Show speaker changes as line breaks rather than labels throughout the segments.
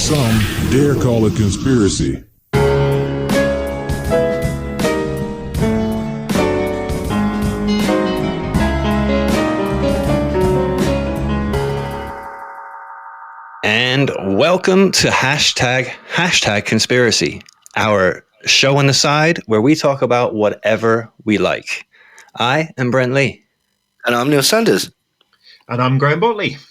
Some dare call it conspiracy.
And welcome to hashtag conspiracy, our show on the side where we talk about whatever we like. I am Brent Lee.
And I'm Neil Sanders.
And I'm Graham Bottley.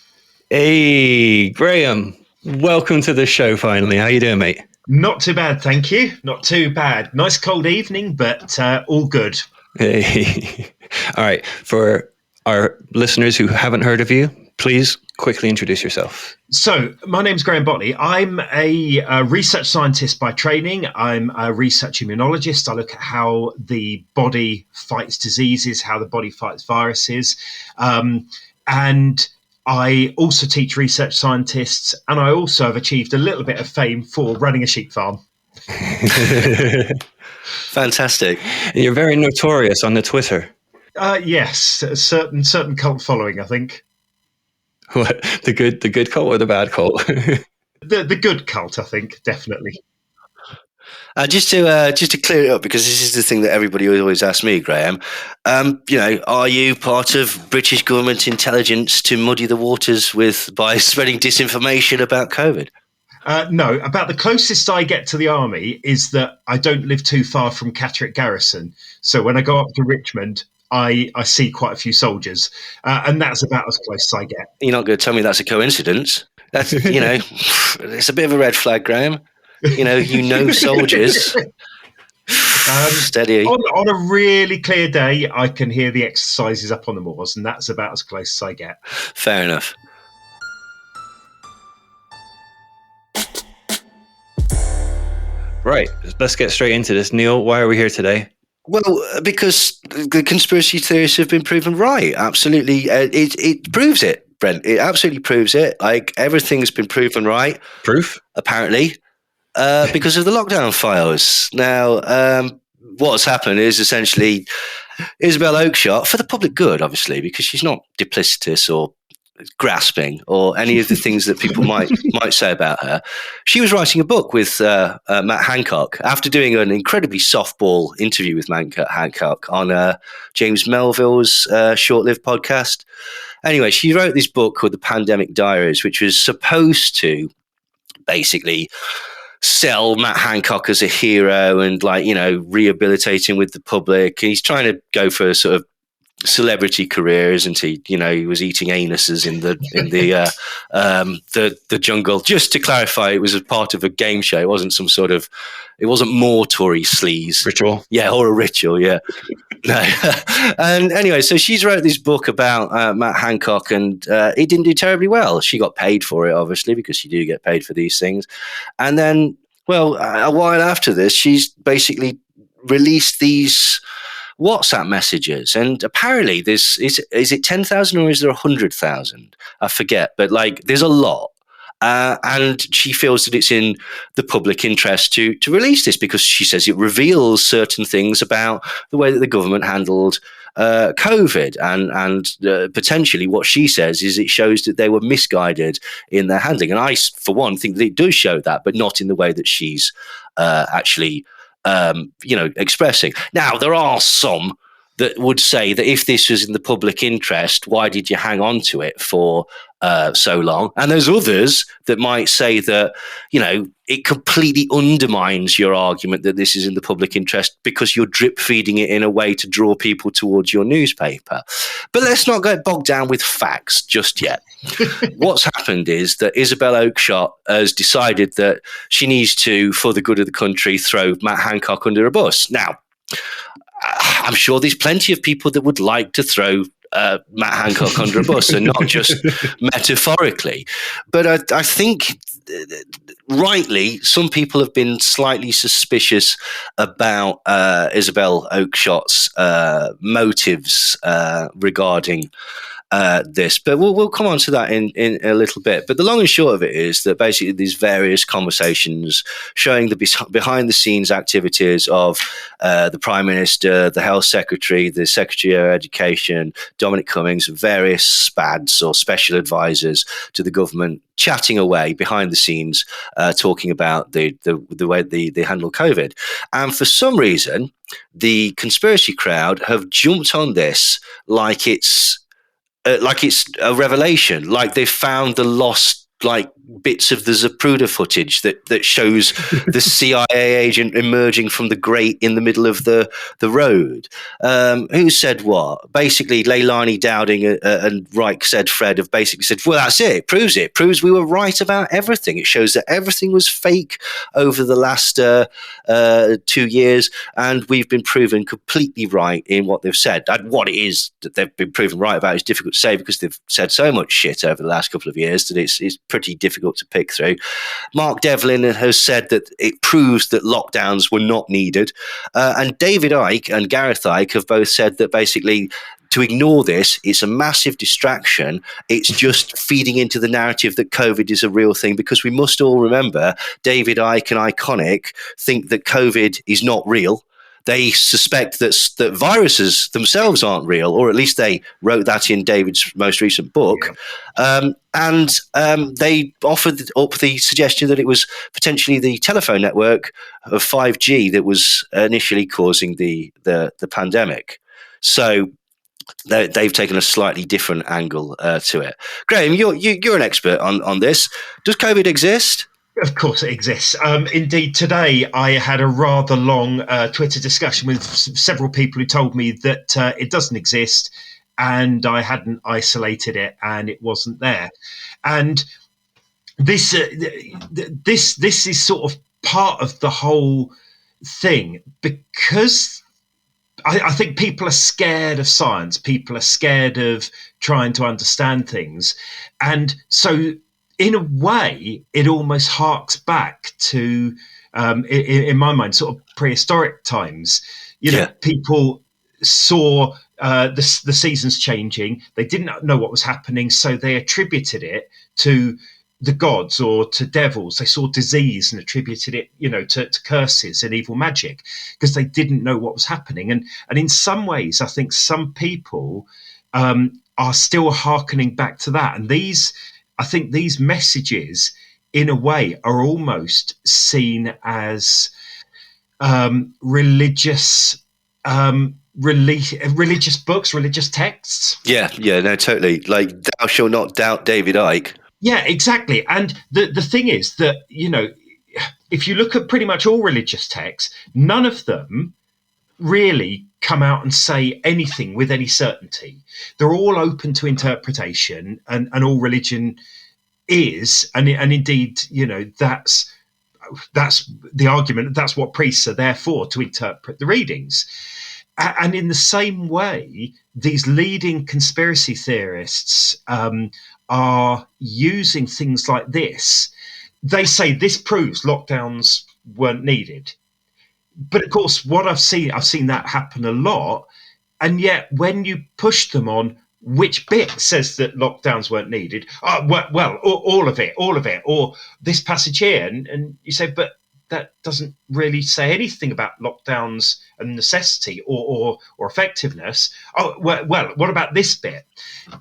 Hey, Graham. Welcome to the show finally. How you doing, mate?
Not too bad, thank you. Not too bad. Nice cold evening, but all good.
Hey. All right. For our listeners who haven't heard of you, please quickly introduce yourself.
So, my name's Graham Bottley. I'm a research scientist by training. I'm a research immunologist. I look at how the body fights diseases, how the body fights viruses. And I also teach research scientists, and I also have achieved a little bit of fame for running a sheep farm.
Fantastic.
You're very notorious on the Twitter.
Yes, a certain cult following, I think.
What, the good cult or the bad cult?
The good cult, I think, definitely.
Just to clear it up, because this is the thing that everybody always asks me, Graham. Are you part of British government intelligence to muddy the waters by spreading disinformation about COVID?
No, about the closest I get to the army is that I don't live too far from Catterick Garrison. So when I go up to Richmond, I see quite a few soldiers, and that's about as close as I get.
You're not going to tell me that's a coincidence. That's it's a bit of a red flag, Graham. Soldiers. Steady.
On a really clear day, I can hear the exercises up on the moors, and that's about as close as I get.
Fair enough.
Right, let's get straight into this. Neil, why are we here today?
Well, because the conspiracy theories have been proven right. Absolutely. It proves it, Brent. It absolutely proves it. Like, everything's been proven right.
Proof?
Apparently. Because of the lockdown files. Now, what's happened is essentially Isabel Oakeshott, for the public good, obviously, because she's not duplicitous or grasping or any of the things that people might say about her. She was writing a book with Matt Hancock after doing an incredibly softball interview with Matt Hancock on James Melville's short-lived podcast. Anyway, she wrote this book called The Plandemic Diaries, which was supposed to basically sell Matt Hancock as a hero and rehabilitate him with the public. And he's trying to go for a sort of celebrity career, isn't he? He was eating anuses in the jungle. Just to clarify, it was a part of a game show. It wasn't it wasn't more Tory sleaze
Ritual.
Yeah, or a ritual. Yeah. No. And anyway, so she's wrote this book about Matt Hancock, and it didn't do terribly well. She got paid for it, obviously, because you do get paid for these things. And then, a while after this, she's basically released these WhatsApp messages, and apparently is it 10,000 or is there 100,000? I forget, but there's a lot. And she feels that it's in the public interest to release this because she says it reveals certain things about the way that the government handled COVID, and potentially what she says is it shows that they were misguided in their handling. And I, for one, think that it does show that, but not in the way that she's actually expressing. Now, there are some that would say that if this was in the public interest, why did you hang on to it for so long? And there's others that might say that, it completely undermines your argument that this is in the public interest because you're drip feeding it in a way to draw people towards your newspaper. But let's not get bogged down with facts just yet. What's happened is that Isabel Oakeshott has decided that she needs to, for the good of the country, throw Matt Hancock under a bus. Now, I'm sure there's plenty of people that would like to throw Matt Hancock under a bus, and not just metaphorically. But I think, rightly, some people have been slightly suspicious about Isabel Oakeshott's motives regarding this, but we'll come on to that in a little bit. But the long and short of it is that basically these various conversations showing the behind the scenes activities of the Prime Minister, the Health Secretary, the Secretary of Education, Dominic Cummings, various SPADs or special advisors to the government, chatting away behind the scenes, talking about the way they handle COVID. And for some reason, the conspiracy crowd have jumped on this like it's a revelation, like they've found the lost bits of the Zapruder footage that shows the CIA agent emerging from the grate in the middle of the road. Who said what? Basically, Leilani Dowding and Reich said Fred have basically said, well, that's it. It proves it. It proves we were right about everything. It shows that everything was fake over the last 2 years, and we've been proven completely right in what they've said. And what it is that they've been proven right about is difficult to say because they've said so much shit over the last couple of years that it's pretty difficult to pick through. Mark Devlin has said that it proves that lockdowns were not needed. And David Icke and Gareth Icke have both said that basically to ignore this, it's a massive distraction. It's just feeding into the narrative that COVID is a real thing, because we must all remember David Icke and Iconic think that COVID is not real. They suspect that viruses themselves aren't real, or at least they wrote that in David's most recent book. And they offered up the suggestion that it was potentially the telephone network of 5G that was initially causing the pandemic. So they've taken a slightly different angle to it. Graham, you're an expert on this. Does COVID exist?
Of course it exists. Indeed, today I had a rather long Twitter discussion with several people who told me that it doesn't exist and I hadn't isolated it and it wasn't there. And this is sort of part of the whole thing, because I think people are scared of science. People are scared of trying to understand things. And so in a way, it almost harks back to, in my mind, sort of prehistoric times. You know, people saw the seasons changing. They didn't know what was happening, so they attributed it to the gods or to devils. They saw disease and attributed it, to curses and evil magic, because they didn't know what was happening. And in some ways, I think some people are still hearkening back to that. And I think these messages, in a way, are almost seen as religious books, religious texts.
Yeah, no, totally. Like, thou shalt not doubt David Icke.
Yeah, exactly. And the thing is that, if you look at pretty much all religious texts, none of them really come out and say anything with any certainty. They're all open to interpretation, and all religion is, and indeed, that's the argument. That's what priests are there for, to interpret the readings. And in the same way, these leading conspiracy theorists are using things like this. They say this proves lockdowns weren't needed. But of course, what I've seen that happen a lot. And yet when you push them on which bit says that lockdowns weren't needed, all of it, or this passage here, and you say, but that doesn't really say anything about lockdowns and necessity or effectiveness. Oh, well, what about this bit?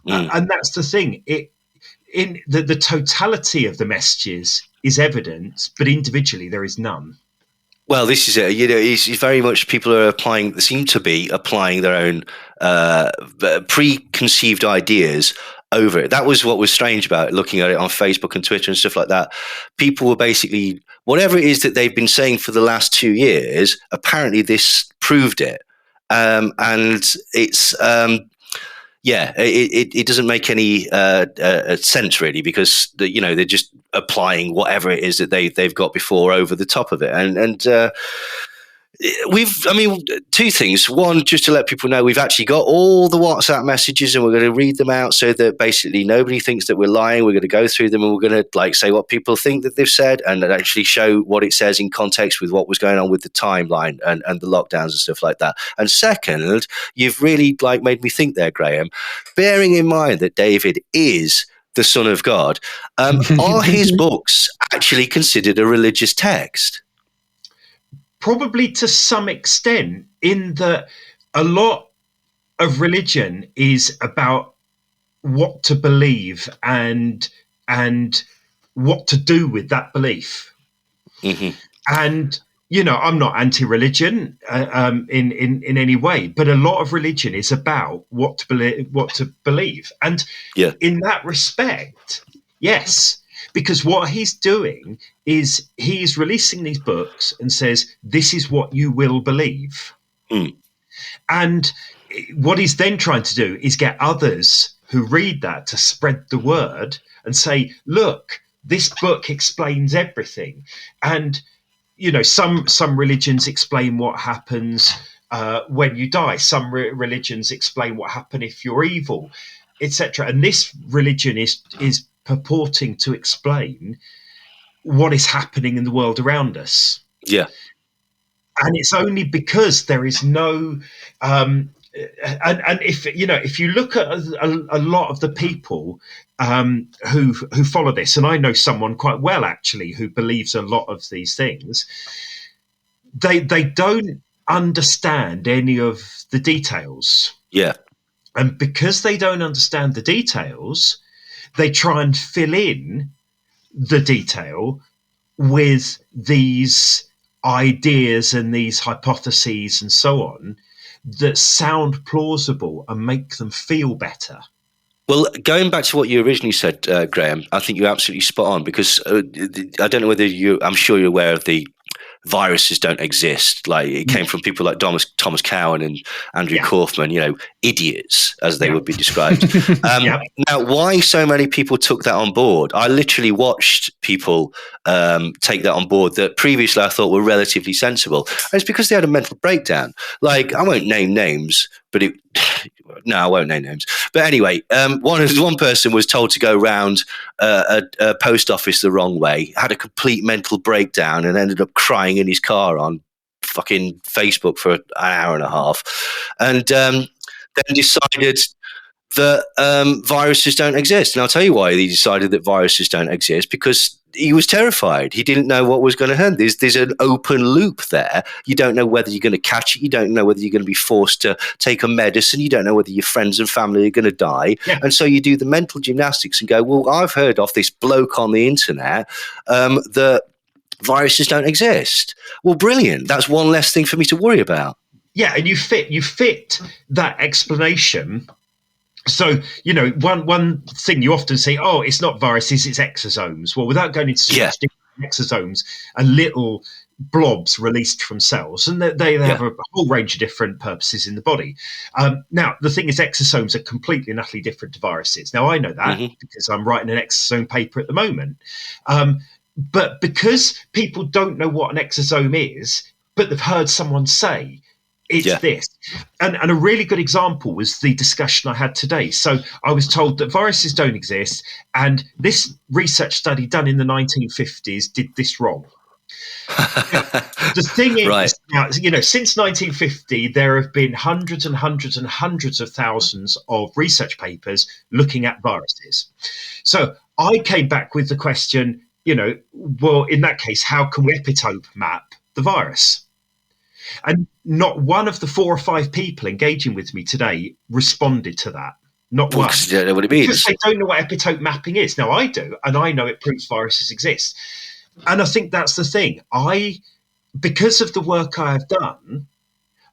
And that's the thing. In the totality of the messages is evidence, but individually there is none.
Well, this is it. It's very much people seem to be applying their own preconceived ideas over it. That was what was strange about it, looking at it on Facebook and Twitter and stuff like that. People were basically, whatever it is that they've been saying for the last 2 years, apparently this proved it. And it's... it doesn't make any sense really, because they're just applying whatever it is that they've got before over the top of it, and two things. One, just to let people know, we've actually got all the WhatsApp messages and we're going to read them out so that basically nobody thinks that we're lying. We're going to go through them and we're going to say what people think that they've said and actually show what it says in context with what was going on with the timeline and the lockdowns and stuff like that. And second, you've really made me think there, Graham, bearing in mind that David is the Son of God, are his books actually considered a religious text?
Probably to some extent, in that a lot of religion is about what to believe and what to do with that belief.
Mm-hmm.
And I'm not anti-religion in any way, but a lot of religion is about what to believe. And in that respect, yes. Because what he's doing is he's releasing these books and says, this is what you will believe.
Mm.
And what he's then trying to do is get others who read that to spread the word and say, look, this book explains everything. And, some religions explain what happens when you die. Some religions explain what happens if you're evil, etc. And this religion is purporting to explain what is happening in the world around us.
Yeah.
And it's only because there is no and if you look at a lot of the people who follow this, and I know someone quite well actually who believes a lot of these things, they don't understand any of the details.
Yeah.
And because they don't understand the details, they try and fill in the detail with these ideas and these hypotheses and so on that sound plausible and make them feel better.
Well, going back to what you originally said, Graham, I think you're absolutely spot on because I don't know whether I'm sure you're aware of the viruses don't exist. Like it came from people like Thomas Cowan and Andrew Kaufman, idiots as they would be described. Now, why so many people took that on board? I literally watched people take that on board that previously I thought were relatively sensible. And it's because they had a mental breakdown. Like I won't name names, but no, I won't name names. But anyway, one person was told to go round a post office the wrong way, had a complete mental breakdown and ended up crying in his car on fucking Facebook for an hour and a half. And then decided that viruses don't exist. And I'll tell you why he decided that viruses don't exist, because he was terrified. He didn't know what was going to happen. There's an open loop there. You don't know whether you're going to catch it. You don't know whether you're going to be forced to take a medicine. You don't know whether your friends and family are going to die. Yeah. And so you do the mental gymnastics and go, well, I've heard of this bloke on the internet that viruses don't exist. Well, brilliant. That's one less thing for me to worry about. Yeah,
and you fit that explanation. So, one thing you often say, oh, it's not viruses, it's exosomes. Well, without going into different exosomes are little blobs released from cells, and they have a whole range of different purposes in the body. Now, the thing is, exosomes are completely and utterly different to viruses. Now, I know that because I'm writing an exosome paper at the moment. But because people don't know what an exosome is, but they've heard someone say, it's this. And a really good example was the discussion I had today. So I was told that viruses don't exist, and this research study done in the 1950s did this wrong. The thing is, now, since 1950, there have been hundreds and hundreds and hundreds of thousands of research papers looking at viruses. So I came back with the question, well, in that case, how can we epitope map the virus? And not one of the 4 or 5 people engaging with me today responded to that. Not one.
Because they don't know what it means.
Because they don't know what epitope mapping is. Now, I do, and I know it proves viruses exist. And I think that's the thing. Because of the work I have done,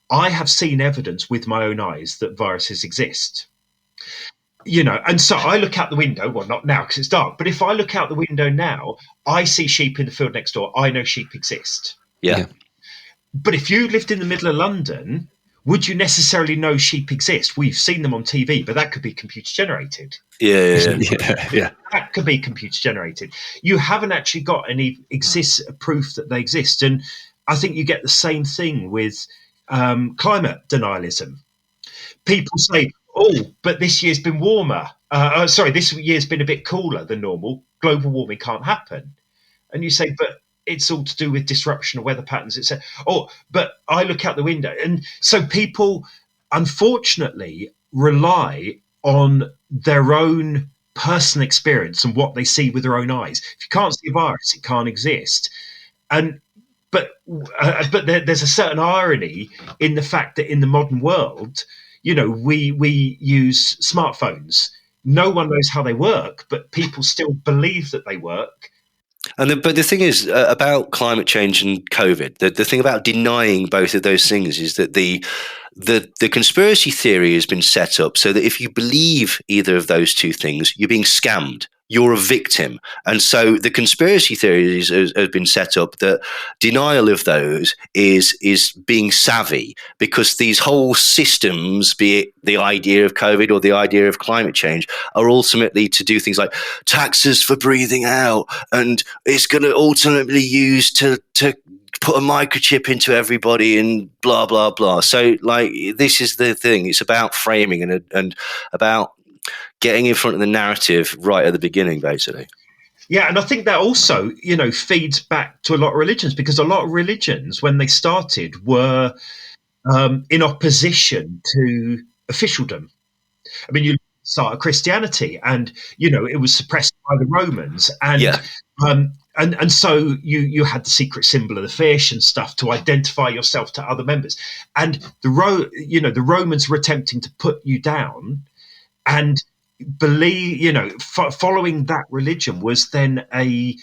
I have seen evidence with my own eyes that viruses exist. And so I look out the window, well, not now because it's dark, but if I look out the window now, I see sheep in the field next door. I know sheep exist.
Yeah.
But if you lived in the middle of London, would you necessarily know sheep exist? We've seen them on TV, but that could be computer generated.
Yeah.
That could be computer generated. You haven't actually got any proof that they exist. And I think you get the same thing with climate denialism. People say, "Oh, but this year's been warmer. This year's been a bit cooler than normal. Global warming can't happen." And you say, "But it's all to do with disruption of weather patterns." It's but I look out the window, and so people, unfortunately, rely on their own personal experience and what they see with their own eyes. If you can't see a virus, it can't exist. And there's a certain irony in the fact that in the modern world, we use smartphones. No one knows how they work, but people still believe that they work.
But the thing is about climate change and COVID, the thing about denying both of those things is that the conspiracy theory has been set up so that if you believe either of those two things, you're being scammed. You're a victim. And so the conspiracy theories has been set up that denial of those is being savvy, because these whole systems, be it the idea of COVID or the idea of climate change, are ultimately to do things like taxes for breathing out, and it's going to ultimately use to put a microchip into everybody and blah, blah, blah. So like, this is the thing. It's about framing and about getting in front of the narrative right at the beginning, basically.
Yeah, and I think that also, feeds back to a lot of religions, because a lot of religions, when they started, were in opposition to officialdom. I mean, you start Christianity, and it was suppressed by the Romans, and and so you had the secret symbol of the fish and stuff to identify yourself to other members, and the Romans were attempting to put you down, and following that religion was then a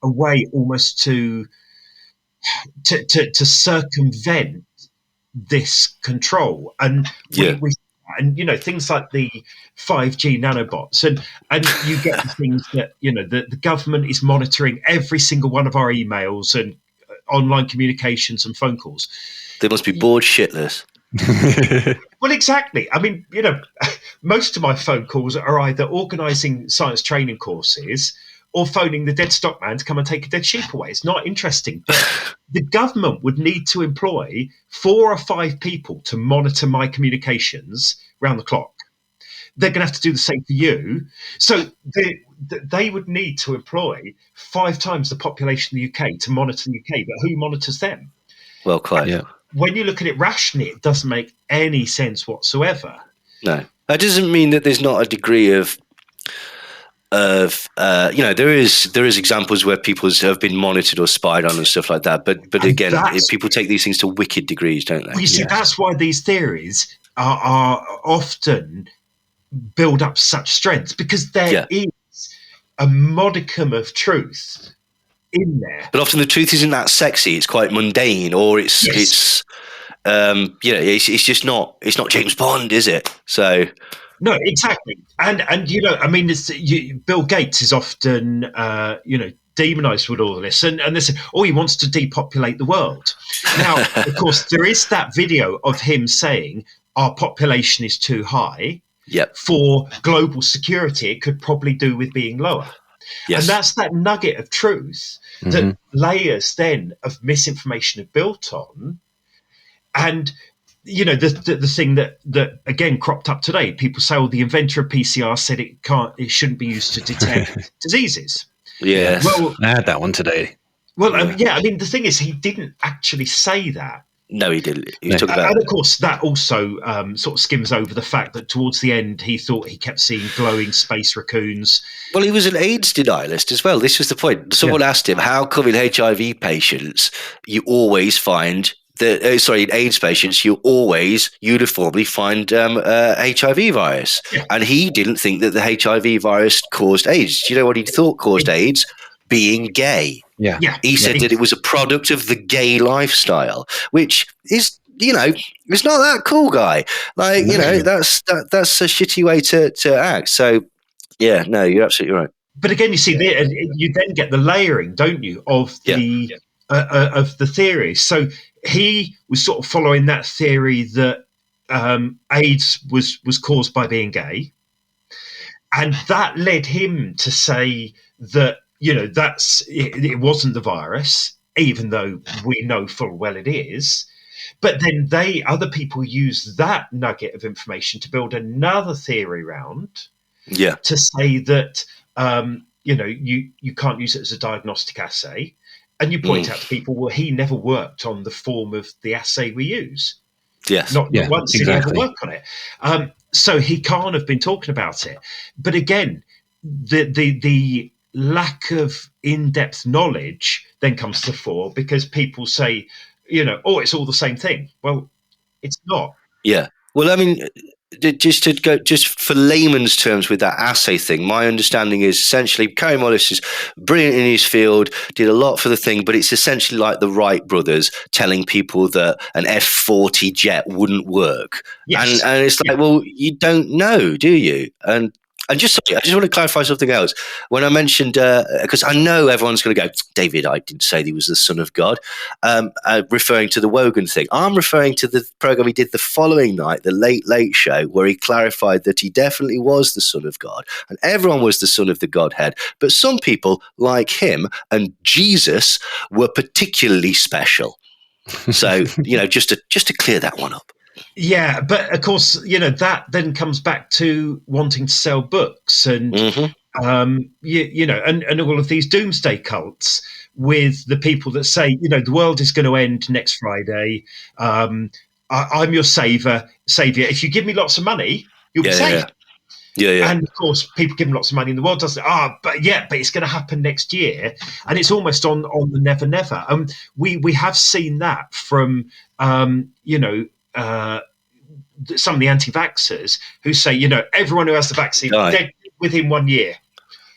way almost to circumvent this control. And things like the 5G nanobots, and you get the things that the government is monitoring every single one of our emails and online communications and phone calls.
They must be bored shitless.
Well, exactly. I mean, most of my phone calls are either organising science training courses or phoning the dead stock man to come and take a dead sheep away. It's not interesting. But the government would need to employ 4 or 5 people to monitor my communications round the clock. They're going to have to do the same for you. So they would need to employ 5 times the population of the UK to monitor the UK. But who monitors them?
Well, quite.
Yeah. When you look at it rationally, it doesn't make any sense whatsoever.
No, that doesn't mean that there's not a degree of there is examples where people have been monitored or spied on and stuff like that. But again, people take these things to wicked degrees, don't they?
Well, you see, that's why these theories are often build up such strength, because there is a modicum of truth in there.
But often the truth isn't that sexy. It's quite mundane, or it's just not. It's not James Bond, is it? So
no, exactly. And I mean, Bill Gates is often demonized with all of this, and they say, he wants to depopulate the world. Now, of course, there is that video of him saying our population is too high.
Yep.
For global security, it could probably do with being lower. Yes. And that's that nugget of truth that layers then of misinformation are built on. And, the thing that again cropped up today, people say, the inventor of PCR said it shouldn't be used to detect diseases.
Yeah.
Well, I had that one today.
Well, I mean, the thing is, he didn't actually say that.
No, he didn't. He talked about,
and of course, that also sort of skims over the fact that towards the end, he thought he kept seeing glowing space raccoons.
Well, he was an AIDS denialist as well. This was the point. Someone asked him, how come in HIV patients you always find in AIDS patients you always uniformly find HIV virus? Yeah. And he didn't think that the HIV virus caused AIDS. Do you know what he thought caused AIDS? Being gay.
Yeah.
He said that it was a product of the gay lifestyle, which is, it's not that cool, guy. Like, that's a shitty way to act. So, yeah, no, you're absolutely right.
But again, you see, you then get the layering, don't you, of the theory. So he was sort of following that theory that AIDS was caused by being gay, and that led him to say that. It wasn't the virus. even though we know full well it is. But then other people use that nugget of information to build another theory around
Yeah.
to say that you can't use it as a diagnostic assay. And you point out to people, well, he never worked on the form of the assay we use.
Yes.
Not once did he ever
exactly.
work on it. So he can't have been talking about it. But again, the lack of in-depth knowledge then comes to the fore because people say, it's all the same thing. Well, it's not.
Yeah. Well, I mean, just for layman's terms with that assay thing, my understanding is essentially Carey Mullis is brilliant in his field, did a lot for the thing, but it's essentially like the Wright brothers telling people that an F-40 jet wouldn't work.
Yes.
And it's like, well, you don't know, do you? And I just want to clarify something else. When I mentioned, because I know everyone's going to go, David, I didn't say he was the Son of God, referring to the Wogan thing. I'm referring to the program he did the following night, the Late Late Show, where he clarified that he definitely was the Son of God, and everyone was the Son of the Godhead. But some people, like him and Jesus, were particularly special. So, just to clear that one up.
Yeah, but of course, that then comes back to wanting to sell books and, and all of these doomsday cults with the people that say, the world is going to end next Friday. I'm your savior. If you give me lots of money, you'll be saved.
Yeah.
And of course, people give them lots of money in the world doesn't. But it's going to happen next year, and it's almost on the never never. We have seen that from some of the anti-vaxxers who say, everyone who has the vaccine dead within 1 year.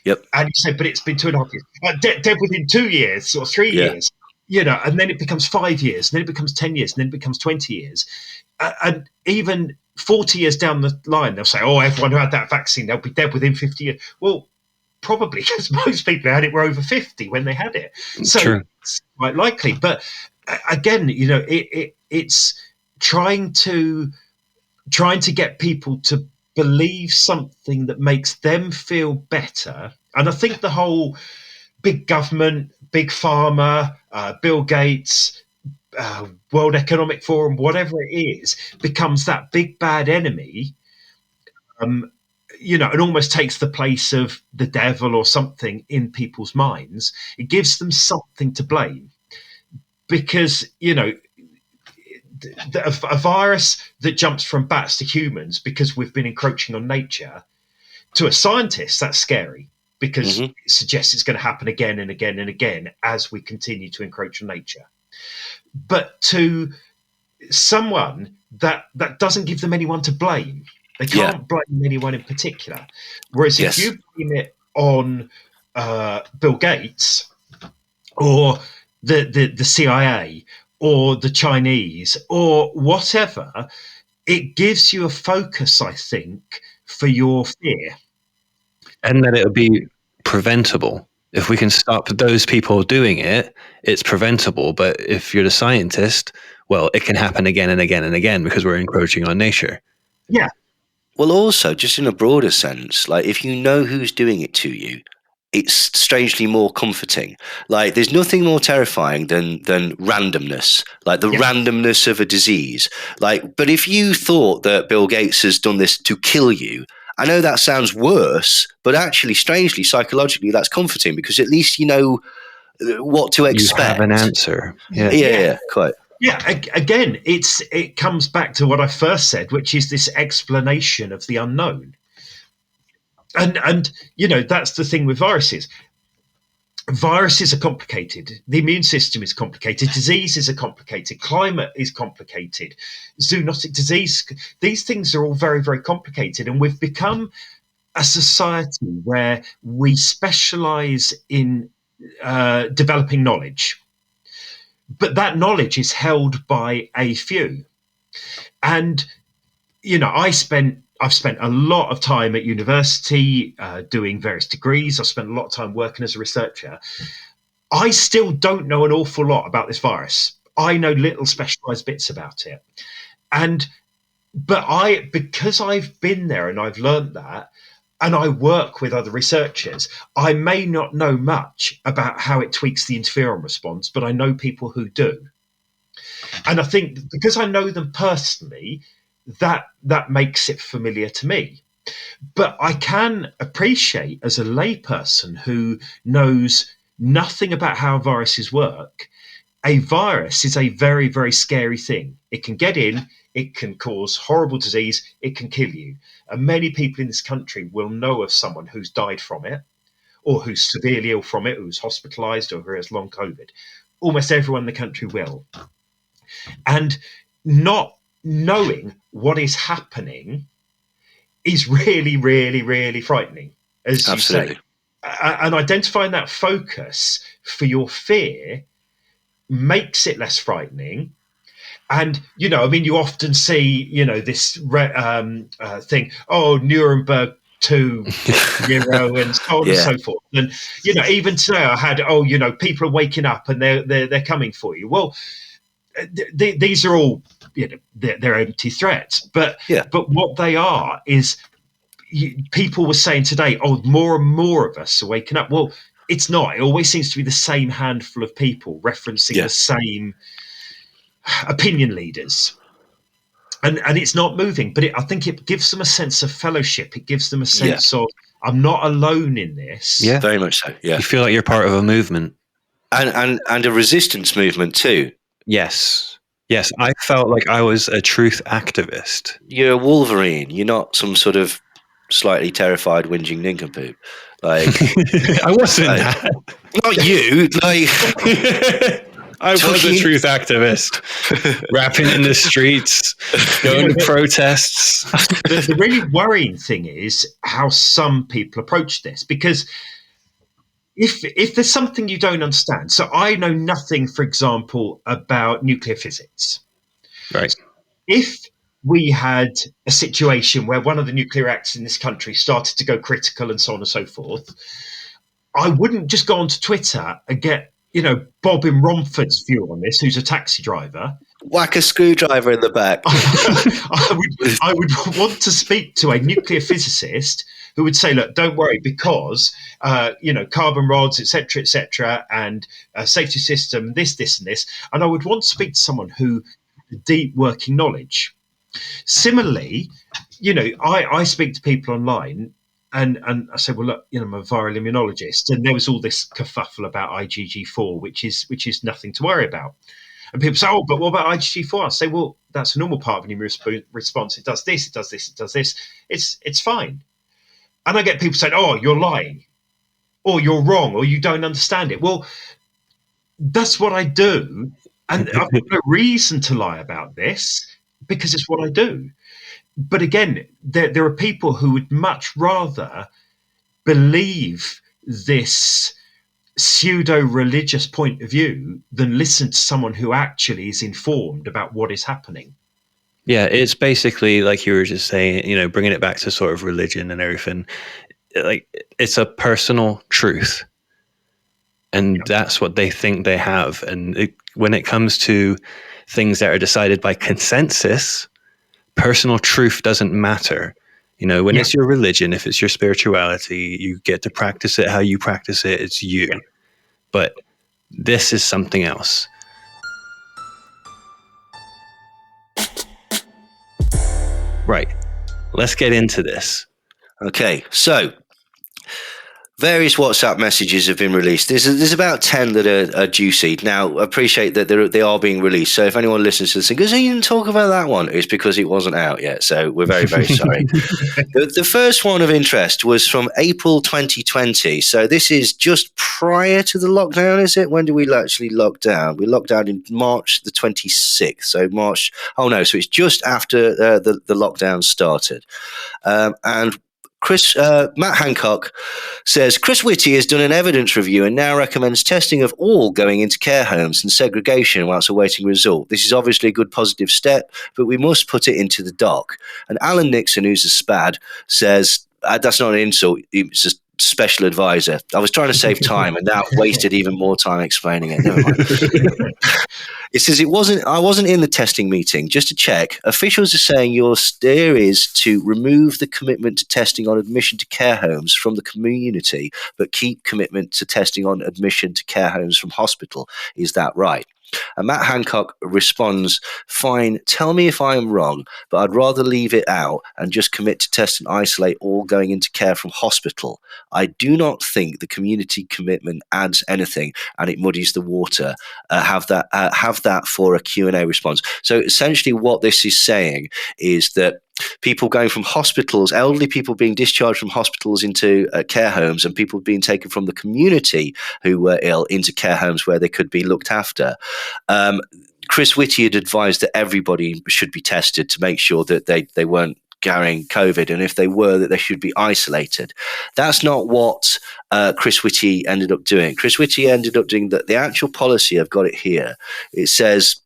Yep.
And you say, but it's been 2.5 years. Dead within 2 years or 3 years. And then it becomes 5 years, and then it becomes 10 years, and then it becomes 20 years. And even 40 years down the line, they'll say, everyone who had that vaccine, they'll be dead within 50 years. Well, probably because most people who had it were over 50 when they had it. So
True.
It's quite likely. But again, it's trying to get people to believe something that makes them feel better. And I think the whole big government, big pharma, Bill Gates, World Economic Forum, whatever it is, becomes that big bad enemy, and almost takes the place of the devil or something in people's minds. It gives them something to blame because, a virus that jumps from bats to humans because we've been encroaching on nature, to a scientist, that's scary because it suggests it's going to happen again and again and again as we continue to encroach on nature. But to someone that doesn't give them anyone to blame, they can't blame anyone in particular. Whereas if you blame it on Bill Gates or the CIA or the Chinese or whatever, it gives you a focus, I think, for your fear.
And that it would be preventable. If we can stop those people doing it, it's preventable. But if you're the scientist, well, it can happen again and again and again because we're encroaching on nature.
Yeah.
Well, also, just in a broader sense, like if you know who's doing it to you, it's strangely more comforting. Like there's nothing more terrifying than randomness, like the randomness of a disease. Like, but if you thought that Bill Gates has done this to kill you, I know that sounds worse, but actually, strangely, psychologically, that's comforting because at least you know what to expect.
You have an answer.
Yeah, quite.
Yeah, again, it comes back to what I first said, which is this explanation of the unknown. And that's the thing with viruses. Viruses are complicated. The immune system is complicated. Diseases are complicated. Climate is complicated. Zoonotic disease. These things are all very, very complicated. And we've become a society where we specialize in developing knowledge. But that knowledge is held by a few. And, I've spent a lot of time at university doing various degrees. I've spent a lot of time working as a researcher. I still don't know an awful lot about this virus. I know little specialized bits about it. But because I've been there and I've learned that, and I work with other researchers, I may not know much about how it tweaks the interferon response, but I know people who do. And I think because I know them personally, that makes it familiar to me. But I can appreciate, as a layperson who knows nothing about how viruses work, a virus is a very, very scary thing. It can get in, it can cause horrible disease, it can kill you. And many people in this country will know of someone who's died from it, or who's severely ill from it, who's hospitalized, or who has long COVID. Almost everyone in the country will. And not knowing what is happening is really, really, really frightening, as
Absolutely.
you say. And identifying that focus for your fear makes it less frightening. And, you know, I mean, you often see, you know, this thing, oh, Nuremberg 2.0 and so on and so forth. And, you know, even today I had, oh, you know, people are waking up and they're coming for you. Well, these are all, you know, they're empty threats. But what they are is, people were saying today, oh, more and more of us are waking up. Well, it's not. It always seems to be the same handful of people referencing the same opinion leaders. And it's not moving, but I think it gives them a sense of fellowship. It gives them a sense of, I'm not alone in this.
Yeah, very much so. Yeah,
you feel like you're part of a movement,
and a resistance movement too.
Yes, I felt like I was a truth activist.
You're a Wolverine. You're not some sort of slightly terrified, whinging nincompoop. Like
I wasn't. That.
Not you. Like.
I was a truth activist, rapping in the streets, going to protests.
The really worrying thing is how some people approach this, because if there's something you don't understand, so I know nothing, for example, about nuclear physics.
Right.
If we had a situation where one of the nuclear reactors in this country started to go critical and so on and so forth, I wouldn't just go onto Twitter and get, you know, Bob in Romford's view on this, who's a taxi driver.
Whack a screwdriver in the back.
I would want to speak to a nuclear physicist who would say, look, don't worry, because, you know, carbon rods, et cetera, and safety system, this, and this. And I would want to speak to someone who had deep working knowledge. Similarly, you know, I speak to people online, and I said, well, look, you know, I'm a viral immunologist, and there was all this kerfuffle about IgG4, which is nothing to worry about. And people say, oh, but what about IgG4? I say, well, that's a normal part of an immune response. It does this, it does this, it does this. It's fine. And I get people saying, oh, you're lying, or you're wrong, or you don't understand it. Well, that's what I do, and I've got no reason to lie about this because it's what I do. But again, there are people who would much rather believe this pseudo-religious point of view than listen to someone who actually is informed about what is happening.
Yeah, it's basically like you were just saying, you know, bringing it back to sort of religion and everything. Like, it's a personal truth. And that's what they think they have. And when it comes to things that are decided by consensus, personal truth doesn't matter. You know, when it's your religion, if it's your spirituality, you get to practice it how you practice it. It's you. Yeah. But this is something else. Right. Let's get into this.
Okay. So, various WhatsApp messages have been released. There's about 10 that are juicy. Now, appreciate that they are being released. So if anyone listens to this and goes, oh, you didn't talk about that one, it's because it wasn't out yet. So we're very, very sorry. The first one of interest was from April 2020. So this is just prior to the lockdown, is it? When do we actually lock down? We locked down in March the 26th. So so it's just after the lockdown started. And Matt Hancock says, Chris Whitty has done an evidence review and now recommends testing of all going into care homes and segregation whilst awaiting result. This is obviously a good positive step, but we must put it into the dock. And Alan Nixon, who's a SPAD, says, that's not an insult. It's just special advisor. I was trying to save time, and now I've wasted even more time explaining it. Never mind. It says I wasn't in the testing meeting. Just to check, officials are saying your steer is to remove the commitment to testing on admission to care homes from the community, but keep commitment to testing on admission to care homes from hospital. Is that right? And Matt Hancock responds, fine, tell me if I am wrong, but I'd rather leave it out and just commit to test and isolate all going into care from hospital. I do not think the community commitment adds anything and it muddies the water. Have that for a Q&A response. So essentially what this is saying is that people going from hospitals, elderly people being discharged from hospitals into care homes, and people being taken from the community who were ill into care homes where they could be looked after. Chris Whitty had advised that everybody should be tested to make sure that they weren't carrying COVID, and if they were, that they should be isolated. That's not what Chris Whitty ended up doing. Chris Whitty ended up doing the actual policy. I've got it here. It says,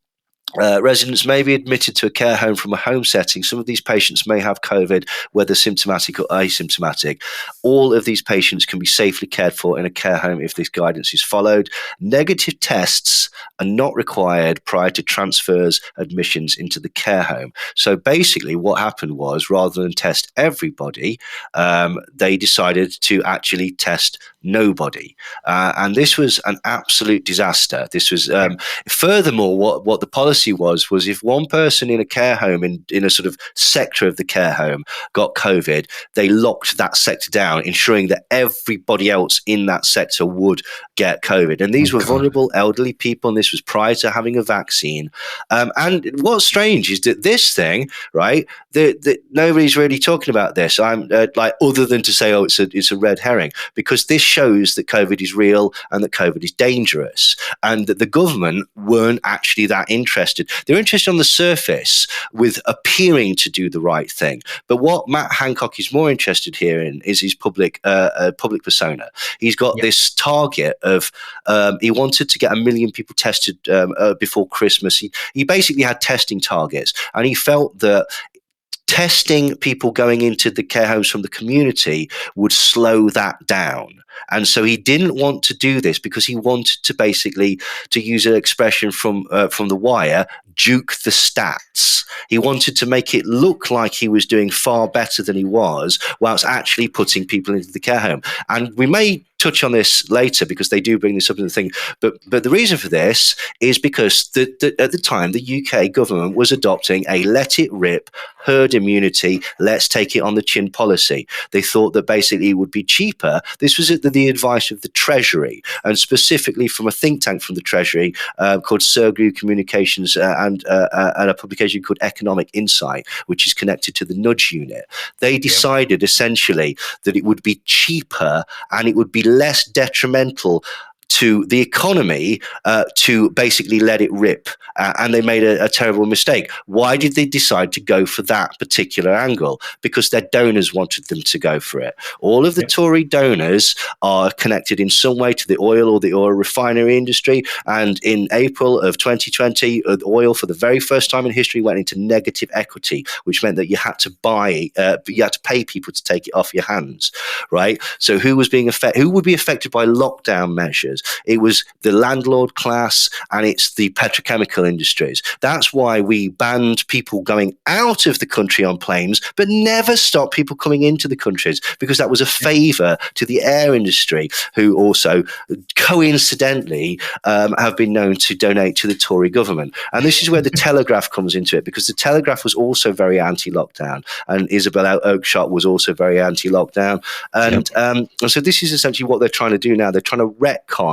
residents may be admitted to a care home from a home setting. Some of these patients may have COVID, whether symptomatic or asymptomatic. All of these patients can be safely cared for in a care home if this guidance is followed. Negative tests are not required prior to transfers, admissions into the care home. So basically what happened was, rather than test everybody, they decided to actually test nobody. And this was an absolute disaster. This was, furthermore, what the policy was if one person in a care home, in a sort of sector of the care home, got COVID, they locked that sector down, ensuring that everybody else in that sector would get COVID. And these were vulnerable elderly people, and this was prior to having a vaccine. And what's strange is that this thing, right, that nobody's really talking about this. I'm like, other than to say, oh, it's a red herring, because this shows that COVID is real and that COVID is dangerous, and that the government weren't actually that interested. They're interested on the surface with appearing to do the right thing. But what Matt Hancock is more interested here in is his public persona. He's got this target of he wanted to get 1 million people tested before Christmas. He basically had testing targets, and he felt that testing people going into the care homes from the community would slow that down. And so he didn't want to do this because he wanted to basically, to use an expression from The Wire, juke the stats. He wanted to make it look like he was doing far better than he was, whilst actually putting people into the care home. And we may touch on this later because they do bring this up in the thing. But the reason for this is because at the time, the UK government was adopting a let it rip, herd immunity, let's take it on the chin policy. They thought that basically it would be cheaper. This was at the advice of the Treasury, and specifically from a think tank from the Treasury called Sergrew Communications and a publication called Economic Insight, which is connected to the Nudge Unit. They decided essentially that it would be cheaper and it would be less detrimental to the economy to basically let it rip. And they made a terrible mistake. Why did they decide to go for that particular angle? Because their donors wanted them to go for it. All of the Tory donors are connected in some way to the oil or the oil refinery industry. And in April of 2020, oil for the very first time in history went into negative equity, which meant that you had to pay people to take it off your hands, right? So who would be affected by lockdown measures? It was the landlord class, and it's the petrochemical industries. That's why we banned people going out of the country on planes, but never stopped people coming into the countries, because that was a favour to the air industry, who also coincidentally have been known to donate to the Tory government. And this is where the Telegraph comes into it, because the Telegraph was also very anti-lockdown, and Isabel Oakeshott was also very anti-lockdown. And so this is essentially what they're trying to do now. They're trying to retcon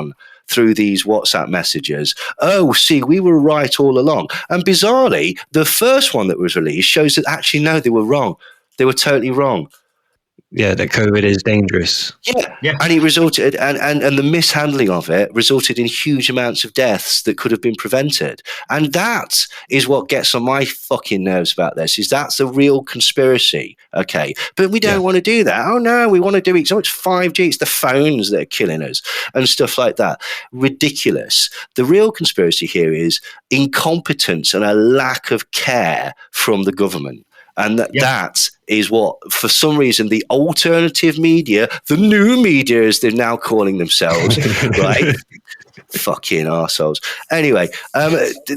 through these WhatsApp messages. Oh, see, we were right all along. And bizarrely, the first one that was released shows that actually, no, they were wrong. They were totally wrong.
Yeah, that COVID is dangerous.
Yeah. And it resulted, and the mishandling of it resulted in huge amounts of deaths that could have been prevented. And that is what gets on my fucking nerves about this, is that's a real conspiracy, okay? But we don't want to do that. Oh, no, we want to do it. So it's 5G, it's the phones that are killing us and stuff like that. Ridiculous. The real conspiracy here is incompetence and a lack of care from the government. And
Yep.
that is what, for some reason, the alternative media, the new media, as they're now calling themselves, right? Fucking arseholes. Anyway,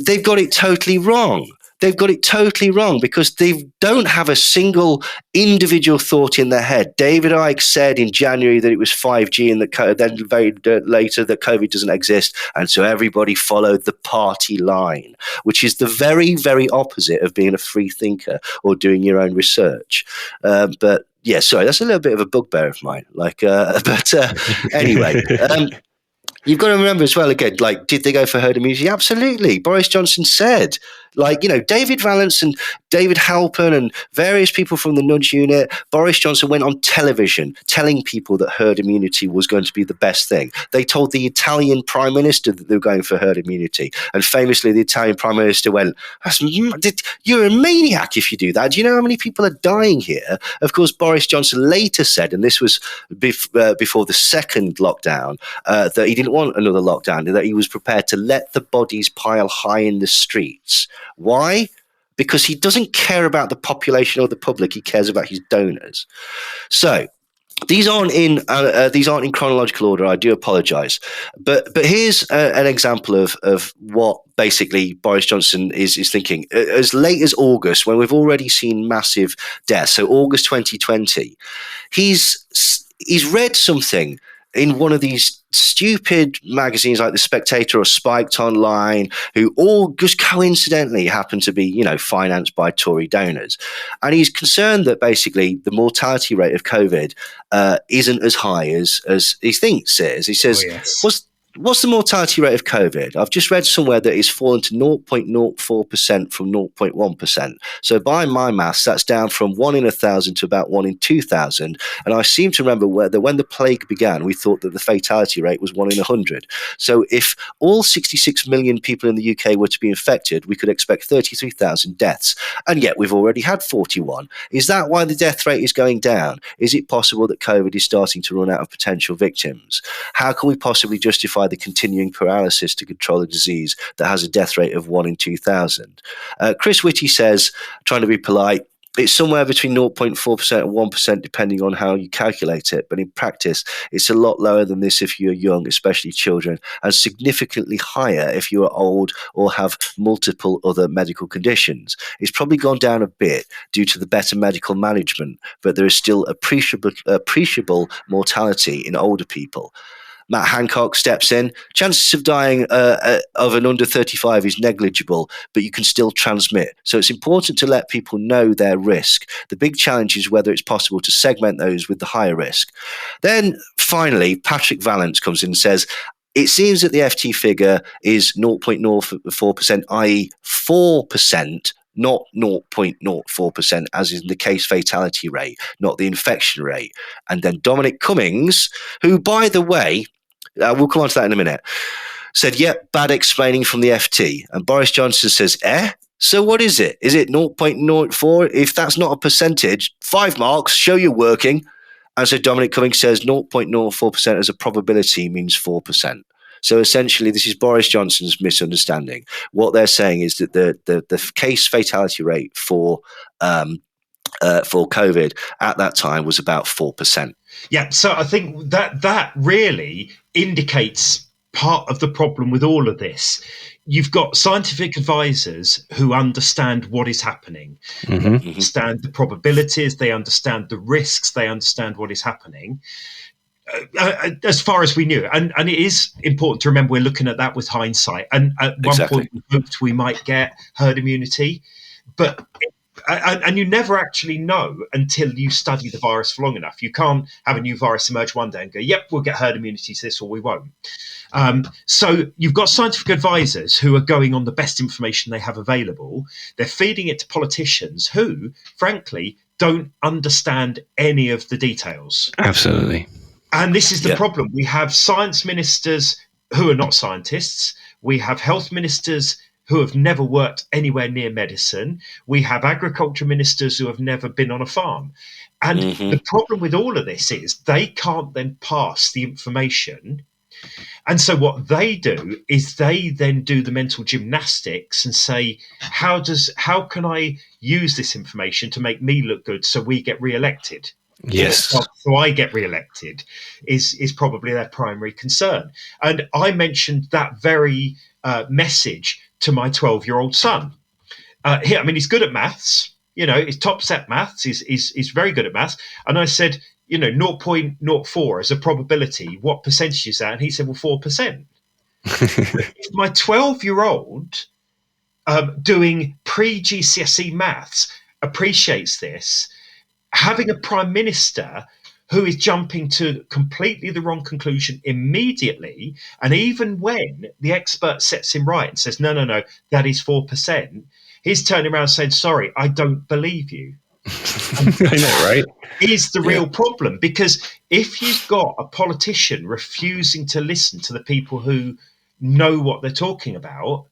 they've got it totally wrong. They've got it totally wrong because they don't have a single individual thought in their head. David Icke said in January that it was 5G and then very later that COVID doesn't exist. And so everybody followed the party line, which is the very, very opposite of being a free thinker or doing your own research. But yeah, sorry, that's a little bit of a bugbear of mine. Anyway. You've got to remember as well, again, like, did they go for herd immunity? Absolutely. Boris Johnson said, David Valance and David Halpern and various people from the Nudge Unit, Boris Johnson went on television telling people that herd immunity was going to be the best thing. They told the Italian Prime Minister that they were going for herd immunity. And famously, the Italian Prime Minister went, you're a maniac if you do that. Do you know how many people are dying here? Of course, Boris Johnson later said, and this was before the second lockdown, that he didn't want another lockdown, that he was prepared to let the bodies pile high in the streets. Why? Because he doesn't care about the population or the public. He cares about his donors. So these aren't in chronological order. I do apologise, but here's an example of what basically Boris Johnson is thinking. As late as August, when we've already seen massive deaths, so August 2020, he's read something in one of these stupid magazines like The Spectator or Spiked Online, who all just coincidentally happen to be, financed by Tory donors. And he's concerned that basically the mortality rate of COVID isn't as high as he thinks it is. He says, What's the mortality rate of COVID? I've just read somewhere that it's fallen to 0.04% from 0.1%. So by my maths, that's down from 1 in 1,000 to about 1 in 2,000. And I seem to remember that when the plague began, we thought that the fatality rate was 1 in 100. So if all 66 million people in the UK were to be infected, we could expect 33,000 deaths. And yet we've already had 41. Is that why the death rate is going down? Is it possible that COVID is starting to run out of potential victims? How can we possibly justify the continuing paralysis to control a disease that has a death rate of 1 in 2,000? Chris Whitty says, trying to be polite, it's somewhere between 0.4% and 1%, depending on how you calculate it. But in practice, it's a lot lower than this if you're young, especially children, and significantly higher if you are old or have multiple other medical conditions. It's probably gone down a bit due to the better medical management, but there is still appreciable mortality in older people. Matt Hancock steps in. Chances of dying of an under 35 is negligible, but you can still transmit. So it's important to let people know their risk. The big challenge is whether it's possible to segment those with the higher risk. Then finally, Patrick Valance comes in and says, it seems that the FT figure is 0.04%, i.e. 4%, not 0.04%, as is the case fatality rate, not the infection rate. And then Dominic Cummings, who, by the way, we'll come on to that in a minute, said, yep, bad explaining from the FT. And Boris Johnson says, so what is it? Is it 0.04? If that's not a percentage, 5 marks, show you're working. And so Dominic Cummings says 0.04% as a probability means 4%. So essentially, this is Boris Johnson's misunderstanding. What they're saying is that the case fatality rate for COVID at that time was about 4%.
Yeah, so I think that really indicates part of the problem with all of this. You've got scientific advisors who understand what is happening, they understand the probabilities, they understand the risks, they understand what is happening. As far as we knew, and it is important to remember we're looking at that with hindsight. And at one point, we hoped we might get herd immunity, but and you never actually know until you study the virus for long enough. You can't have a new virus emerge one day and go, yep, we'll get herd immunity to this or we won't. So you've got scientific advisors who are going on the best information they have available. They're feeding it to politicians who, frankly, don't understand any of the details.
Absolutely.
And this is the problem. We have science ministers who are not scientists. We have health ministers who have never worked anywhere near medicine. We have agriculture ministers who have never been on a farm. And the problem with all of this is they can't then pass the information And so what they do is they then do the mental gymnastics and say, how can I use this information to make me look good so we get re-elected?
Yes.
So I get re-elected is probably their primary concern. And I mentioned that very message to my 12-year-old son. He's good at maths. He's top set maths. He's very good at maths. And I said, 0.04 as a probability, what percentage is that? And he said, well, 4%. My 12-year-old doing pre-GCSE maths appreciates this. Having a prime minister who is jumping to completely the wrong conclusion immediately, and even when the expert sets him right and says, no, that is 4%, he's turning around saying, sorry, I don't believe you.
I know, right?
Is the real problem, because if you've got a politician refusing to listen to the people who know what they're talking about,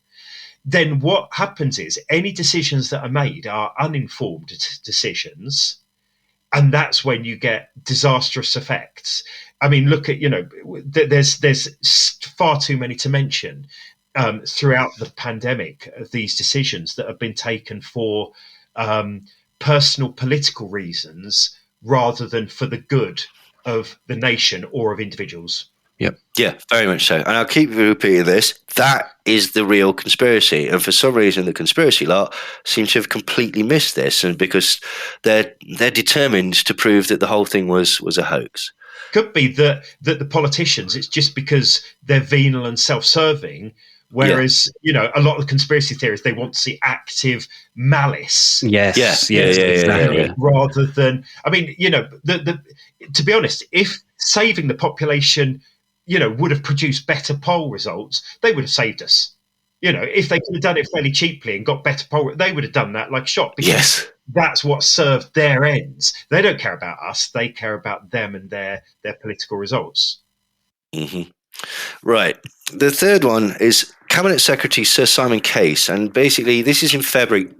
then what happens is any decisions that are made are uninformed decisions, and that's when you get disastrous effects. I mean, look at, there's far too many to mention throughout the pandemic of these decisions that have been taken for personal political reasons rather than for the good of the nation or of individuals.
Yep. Yeah, very much so. And I'll keep repeating this. That is the real conspiracy. And for some reason, the conspiracy lot seem to have completely missed this, and because they're determined to prove that the whole thing was a hoax.
Could be that the politicians, it's just because they're venal and self-serving, whereas, a lot of the conspiracy theories, they want to see active malice.
Yes.
Yeah.
Rather than, to be honest, if saving the population, would have produced better poll results, they would have saved us. If they could have done it fairly cheaply and got better poll, they would have done that like a shot. Because that's what served their ends. They don't care about us. They care about them and their political results.
Mm-hmm. Right. The third one is Cabinet Secretary Sir Simon Case, and basically this is in February.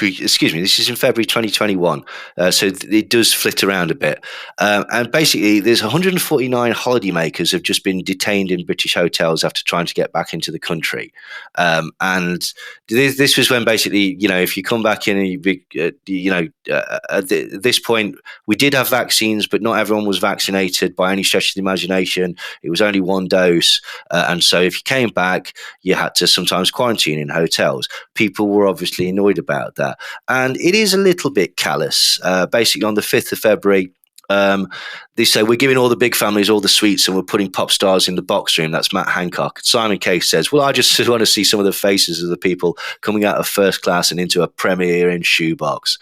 This is in February 2021, so it does flit around a bit. And basically, there's 149 holidaymakers have just been detained in British hotels after trying to get back into the country. And this was when basically, if you come back in, and at this point, we did have vaccines, but not everyone was vaccinated by any stretch of the imagination. It was only one dose. And so if you came back, you had to sometimes quarantine in hotels. People were obviously annoyed about that, and it is a little bit callous. Basically, on the 5th of February, they say we're giving all the big families all the suites and we're putting pop stars in the box room. That's Matt Hancock. Simon Case says, well, I just want to see some of the faces of the people coming out of first class and into a Premier Inn shoebox.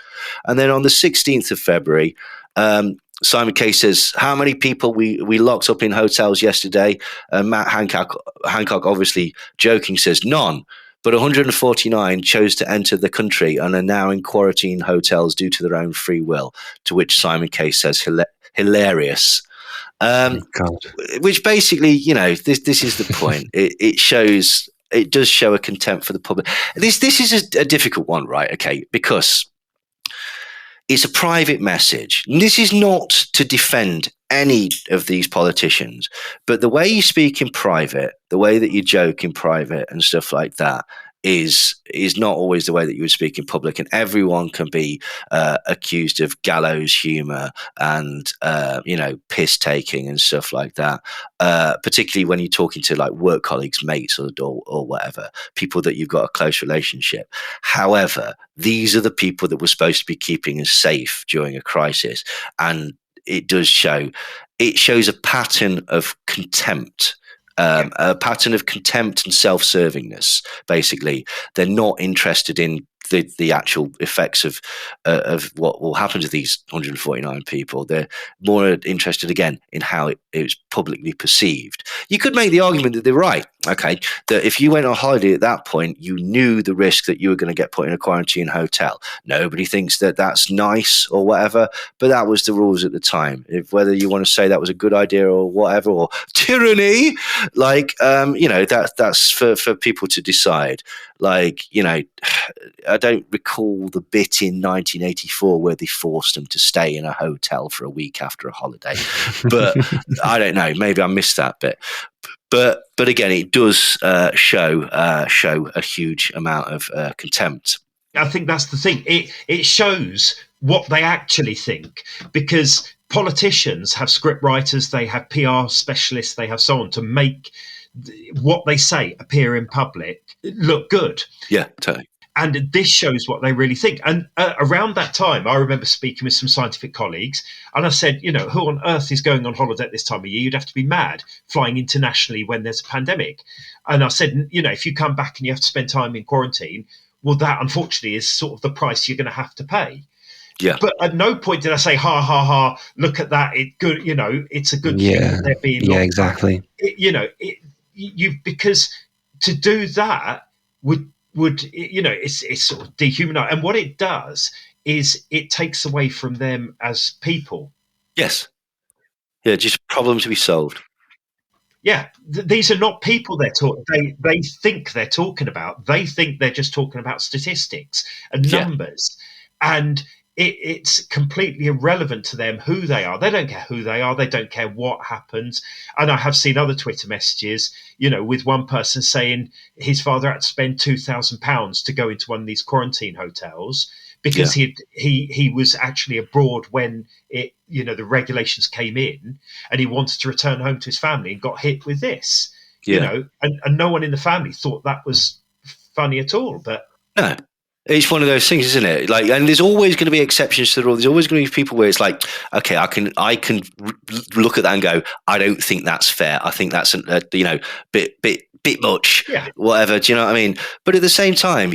And then on the 16th of February, Simon Case says, how many people we locked up in hotels yesterday? Matt Hancock obviously joking says none. But 149 chose to enter the country and are now in quarantine hotels due to their own free will, to which Simon Case says, hilarious. Which basically, this is the point. It does show a contempt for the public. This is a difficult one, right? Okay, because it's a private message. And this is not to defend any of these politicians, but the way you speak in private, the way that you joke in private and stuff like that is not always the way that you would speak in public, and everyone can be accused of gallows humor and piss taking and stuff like that, particularly when you're talking to like work colleagues, mates or whatever, people that you've got a close relationship. However, these are the people that we're supposed to be keeping us safe during a crisis, and it shows a pattern of contempt. A pattern of contempt and self-servingness. Basically, they're not interested in the actual effects of what will happen to these 149 people. They're more interested, again, in how it's publicly perceived. You could make the argument that they're right, okay, that if you went on holiday at that point, you knew the risk that you were going to get put in a quarantine hotel. Nobody thinks that that's nice or whatever, but that was the rules at the time. If whether you want to say that was a good idea or whatever, or tyranny, that's for people to decide. I don't recall the bit in 1984 where they forced them to stay in a hotel for a week after a holiday, but I don't know. Maybe I missed that bit. But again, it does show a huge amount of contempt.
I think that's the thing. It shows what they actually think, because politicians have script writers, they have PR specialists, they have so on to make what they say appear in public look good.
Yeah, totally.
And this shows what they really think. And around that time, I remember speaking with some scientific colleagues, and I said, who on earth is going on holiday at this time of year? You'd have to be mad flying internationally when there's a pandemic. And I said, if you come back and you have to spend time in quarantine, well, that unfortunately is sort of the price you're going to have to pay.
Yeah.
But at no point did I say, ha, ha, ha, look at that. It's a good thing that they're being locked
exactly.
Because to do that would it's sort of dehumanizing. And what it does is it takes away from them as people.
Yes. Yeah, just a problem to be solved.
Yeah, these are not people they think they're talking about. They think they're just talking about statistics and numbers. And it's completely irrelevant to them who they are. They don't care who they are. They don't care what happens. And I have seen other Twitter messages, with one person saying his father had to spend £2,000 to go into one of these quarantine hotels because he was actually abroad when the regulations came in, and he wanted to return home to his family and got hit with this. And no one in the family thought that was funny at all. But
no. It's one of those things, isn't it? And there's always going to be exceptions to the rule. There's always going to be people where it's like, okay, I can look at that and go, I don't think that's fair. I think that's bit much, whatever. Do you know what I mean? But at the same time,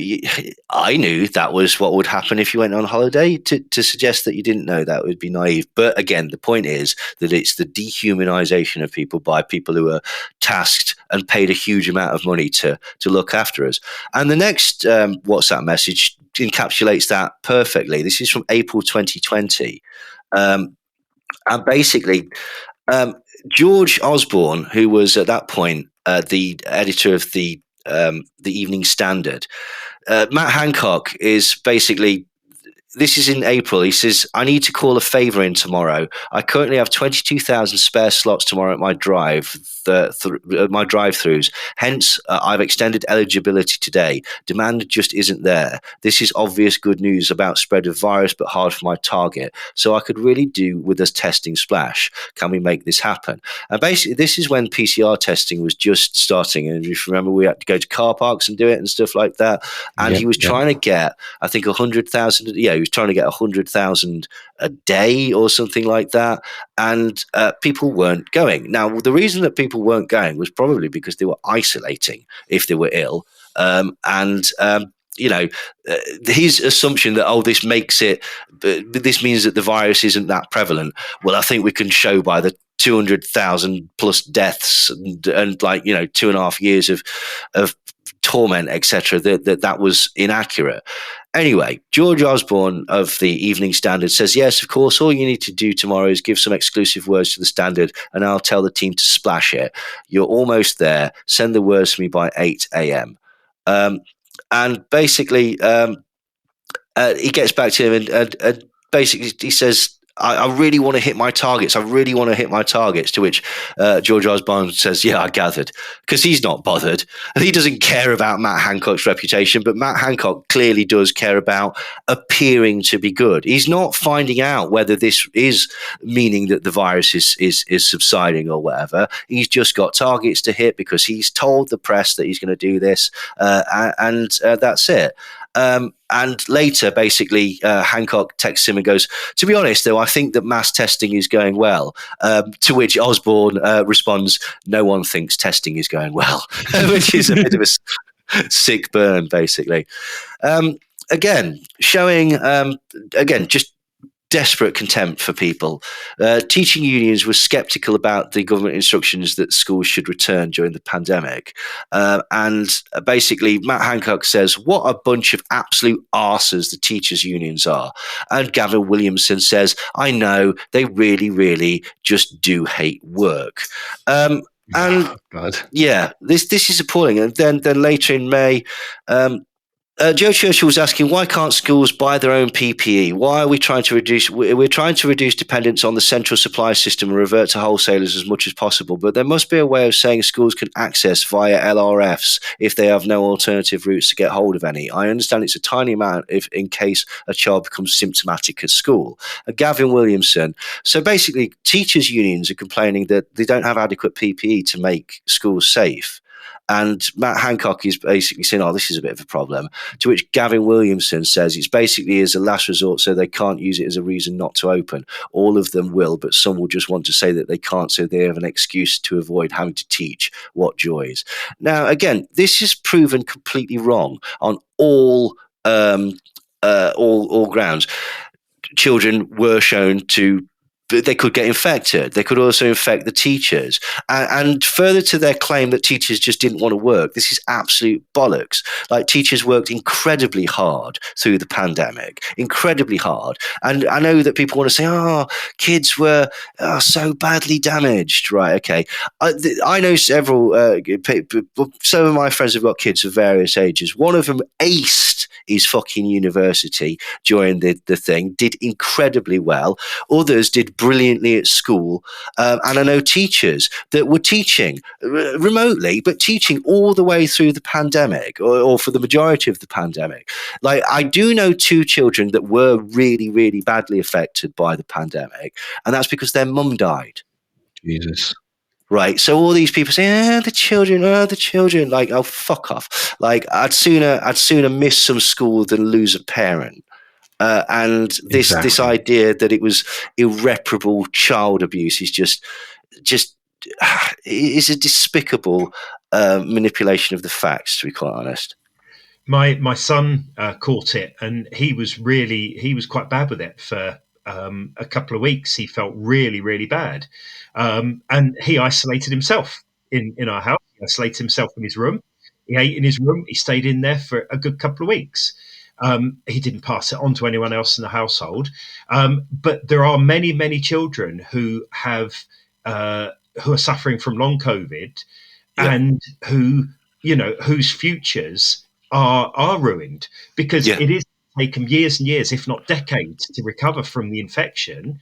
I knew that was what would happen if you went on holiday. To suggest that you didn't know that would be naive. But again, the point is that it's the dehumanization of people by people who are tasked and paid a huge amount of money to look after us. And the next WhatsApp message encapsulates that perfectly. This is from April 2020. And basically, George Osborne, who was at that point the editor of the Evening Standard, Matt Hancock is basically. This is in April. He says, I need to call a favour in tomorrow. I currently have 22,000 spare slots tomorrow at my drive-throughs. Hence, I've extended eligibility today. Demand just isn't there. This is obvious good news about spread of virus, but hard for my target. So I could really do with a testing splash. Can we make this happen? And basically, this is when PCR testing was just starting. And if you remember, we had to go to car parks and do it and stuff like that. And he was trying to get, I think, 100,000. Yeah, he was trying to get 100,000 a day or something like that, and people weren't going. Now, the reason that people weren't going was probably because they were isolating if they were ill, his assumption that this makes it, this means that the virus isn't that prevalent. Well, I think we can show by the 200,000 plus deaths and 2.5 years of torment, etc., that was inaccurate. Anyway, George Osborne of the Evening Standard says, yes, of course, all you need to do tomorrow is give some exclusive words to the Standard and I'll tell the team to splash it. You're almost there. Send the words to me by 8 a.m. And basically, he gets back to him and basically he says, I really want to hit my targets. I really want to hit my targets. To which George Osborne says, yeah, I gathered. Because he's not bothered. And he doesn't care about Matt Hancock's reputation, but Matt Hancock clearly does care about appearing to be good. He's not finding out whether this is meaning that the virus is subsiding or whatever. He's just got targets to hit because he's told the press that he's going to do this. And that's it. And later, basically, Hancock texts him and goes, to be honest, though, I think that mass testing is going well. To which Osborne responds, no one thinks testing is going well, which is a bit of a sick burn, basically. Again, showing, just desperate contempt for people. Teaching unions were skeptical about the government instructions that schools should return during the pandemic. And basically, Matt Hancock says, what a bunch of absolute arses the teachers' unions are. And Gavin Williamson says, I know, they really, really just do hate work. And
God.
yeah, this is appalling. And then later in May, Joe Churchill was asking, why can't schools buy their own PPE? Why are we trying to reduce? We're trying to reduce dependence on the central supply system and revert to wholesalers as much as possible. But there must be a way of saying schools can access via LRFs if they have no alternative routes to get hold of any. I understand it's a tiny amount if in case a child becomes symptomatic at school. Gavin Williamson. So basically, teachers' unions are complaining that they don't have adequate PPE to make schools safe. And Matt Hancock is basically saying, oh, this is a bit of a problem. To which Gavin Williamson says it's basically as a last resort, so they can't use it as a reason not to open. All of them will, but some will just want to say that they can't, so they have an excuse to avoid having to teach. What joys. Now, again, this is proven completely wrong on all grounds. Children were shown to they could get infected. They could also infect the teachers. And further to their claim that teachers just didn't want to work, this is absolute bollocks. Like, teachers worked incredibly hard through the pandemic, incredibly hard. And I know that people want to say, oh, kids were so badly damaged. Right, okay. I know several, some of my friends have got kids of various ages. One of them aced his fucking university during the thing, did incredibly well. Others did brilliantly at school. And I know teachers that were teaching remotely, but teaching all the way through the pandemic, or for the majority of the pandemic. Like, I do know two children that were really, really badly affected by the pandemic, and that's because their mum died.
Jesus.
Right, so all these people say, the children, like, oh, fuck off. Like, I'd sooner miss some school than lose a parent. And this idea that it was irreparable child abuse is just is a despicable manipulation of the facts, to be quite honest.
My son caught it, and he was quite bad with it for a couple of weeks. He felt really, really bad, and he isolated himself in our house. He isolated himself in his room. He ate in his room. He stayed in there for a good couple of weeks. He didn't pass it on to anyone else in the household. But there are many, many children who are suffering from long COVID, and whose futures are ruined because it is taken years and years, if not decades, to recover from the infection.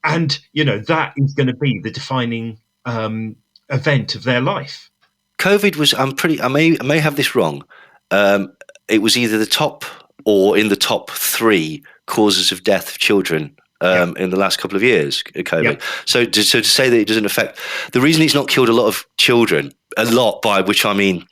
And, that is going to be the defining event of their life.
COVID was, I may have this wrong. It was either the top or in the top 3 causes of death of children in the last couple of years, COVID. Yep. So to say that it doesn't affect, the reason it's not killed a lot of children, a lot by which I mean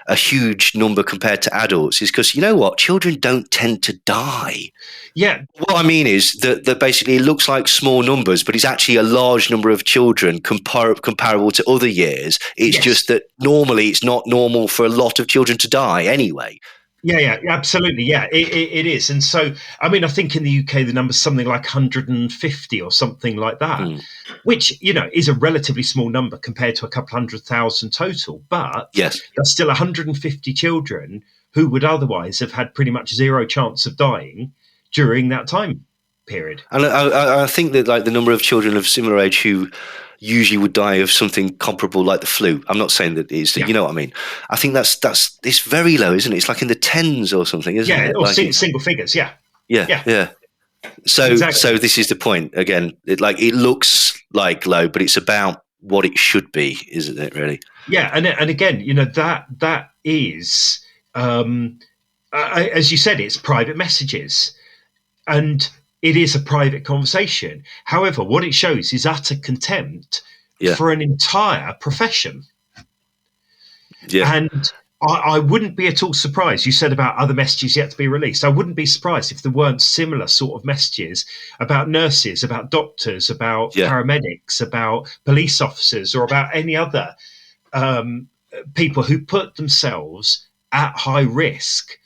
a huge number compared to adults, is because, you know what, children don't tend to die.
Yeah.
What I mean is that basically it looks like small numbers, but it's actually a large number of children comparable to other years. It's just that normally it's not normal for a lot of children to die anyway.
Yeah, absolutely. Yeah, it is. And so, I mean, I think in the UK, the number's something like 150 or something like that, which, is a relatively small number compared to a couple 100,000 total. But there's still 150 children who would otherwise have had pretty much zero chance of dying during that time period.
And I think that, like, the number of children of similar age who usually would die of something comparable like the flu. I'm not saying that it's, you know what I mean? I think that's it's very low, isn't it? It's like in the tens or something, isn't it?
Or
like
single figures, Yeah.
So this is the point. Again, it looks like low, but it's about what it should be, isn't it, really?
Yeah, and again, that is, as you said, it's private messages. And it is a private conversation. However, what it shows is utter contempt for an entire profession. Yeah. And I wouldn't be at all surprised. You said about other messages yet to be released. I wouldn't be surprised if there weren't similar sort of messages about nurses, about doctors, about paramedics, about police officers, or about any other people who put themselves at high risk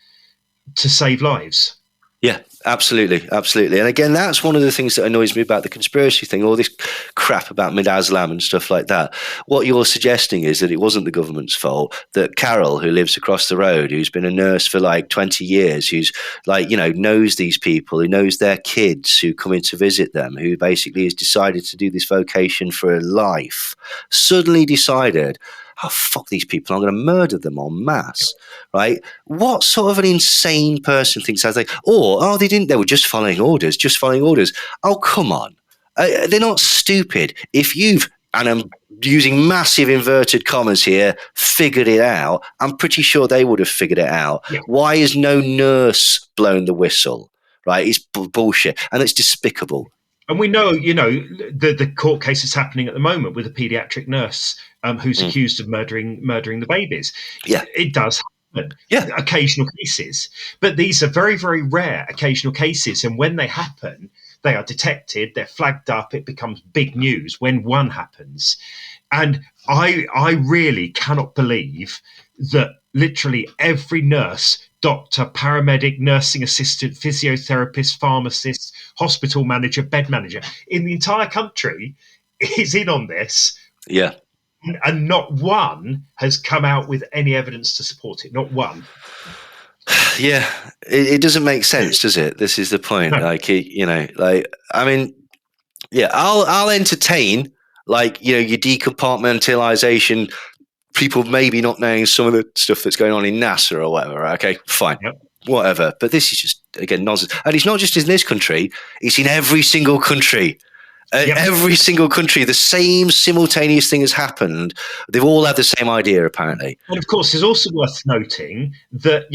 to save lives.
Yeah, absolutely. And again, that's one of the things that annoys me about the conspiracy thing, all this crap about Mid-Aslam and stuff like that. What you're suggesting is that it wasn't the government's fault, that Carol, who lives across the road, who's been a nurse for like 20 years, who's knows these people, who knows their kids who come in to visit them, who basically has decided to do this vocation for a life, suddenly decided, oh, fuck these people, I'm going to murder them en masse, right? What sort of an insane person thinks that? Oh, they were just following orders. Oh, come on. They're not stupid. If you've, and I'm using massive inverted commas here, figured it out, I'm pretty sure they would have figured it out.
Yeah.
Why has no nurse blown the whistle? Right? It's bullshit. And it's despicable.
And we know, the court case is happening at the moment with a paediatric nurse who's accused of murdering the babies.
Yeah.
It does happen.
Yeah.
Occasional cases. But these are very, very rare occasional cases. And when they happen, they are detected, they're flagged up, it becomes big news when one happens. And I really cannot believe that literally every nurse, doctor, paramedic, nursing assistant, physiotherapist, pharmacist, hospital manager, bed manager in the entire country is in on this.
Yeah.
And not one has come out with any evidence to support it. Not one.
Yeah, it doesn't make sense, does it? This is the point.
No.
I'll entertain, your decompartmentalization, people maybe not knowing some of the stuff that's going on in NASA or whatever. Right? Okay, fine.
Yep.
Whatever. But this is just, again, nonsense. And it's not just in this country, it's in every single country.
Yep.
Every single country, the same simultaneous thing has happened. They've all had the same idea, apparently.
And of course, it's also worth noting that,